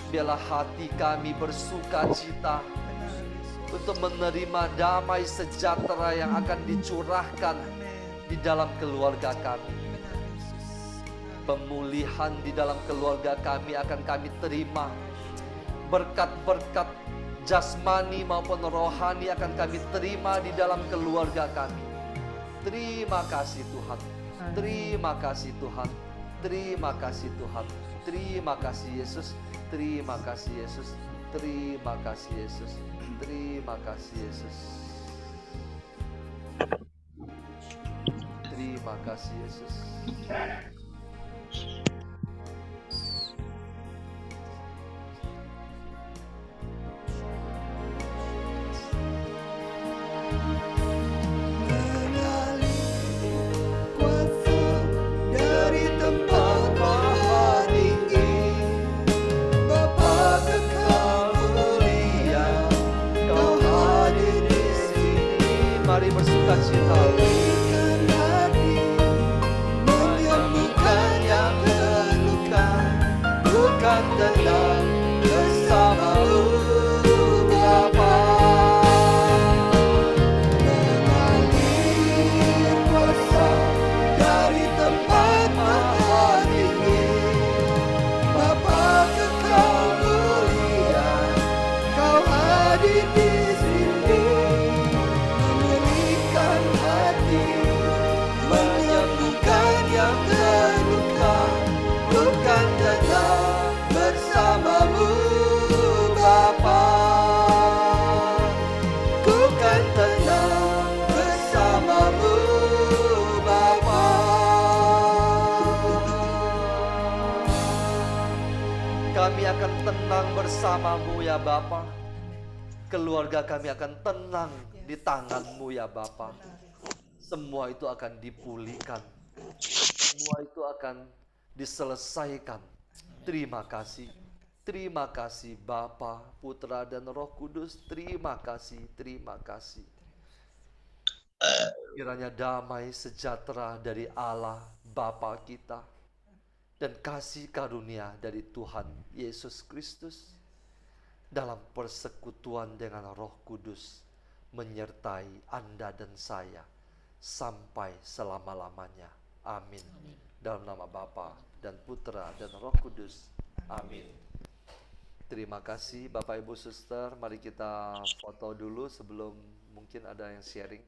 Biarlah hati kami bersuka cita untuk menerima damai sejahtera yang akan dicurahkan di dalam keluarga kami. Pemulihan di dalam keluarga kami akan kami terima. Berkat-berkat jasmani maupun rohani akan kami terima di dalam keluarga kami. Terima kasih Tuhan. Terima kasih Tuhan. Terima kasih Tuhan. Terima kasih Yesus. Terima kasih Yesus. Terima kasih Yesus. Terima kasih Yesus. Terima kasih Yesus. Dari tempat maha tinggi, Bapa kekal mulia, Kau hadir di sini. Mari bersuka cita. Pulihkan hati, menyembuhkan yang terluka, bukan tenang bersama-Mu Bapa. Mengalir kuasa dari tempat maha tinggi, Bapa kekal mulia, Kau hadir di sini. Memulihkan hati, menyembuhkan yang terluka, bukan tenang bersama-Mu Bapa. Bukan tenang bersama-Mu Bapa. Kami akan tenang bersama-Mu ya Bapa. Keluarga kami akan tenang di tangan-Mu ya Bapa. Semua itu akan dipulihkan. Semua itu akan diselesaikan. Terima kasih. Terima kasih Bapa, Putra dan Roh Kudus. Terima kasih. Terima kasih. Kiranya damai sejahtera dari Allah Bapa kita dan kasih karunia dari Tuhan Yesus Kristus dalam persekutuan dengan Roh Kudus menyertai Anda dan saya sampai selama-lamanya. Amin. Dalam nama Bapa dan Putra dan Roh Kudus. Amin. Terima kasih Bapak Ibu Suster. Mari kita foto dulu sebelum mungkin ada yang sharing.